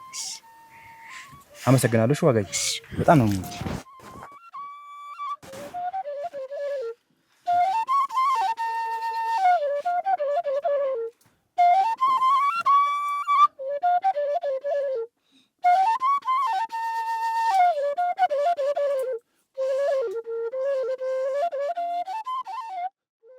አመሰግናለሁ። ዋጋዬ በጣም ነው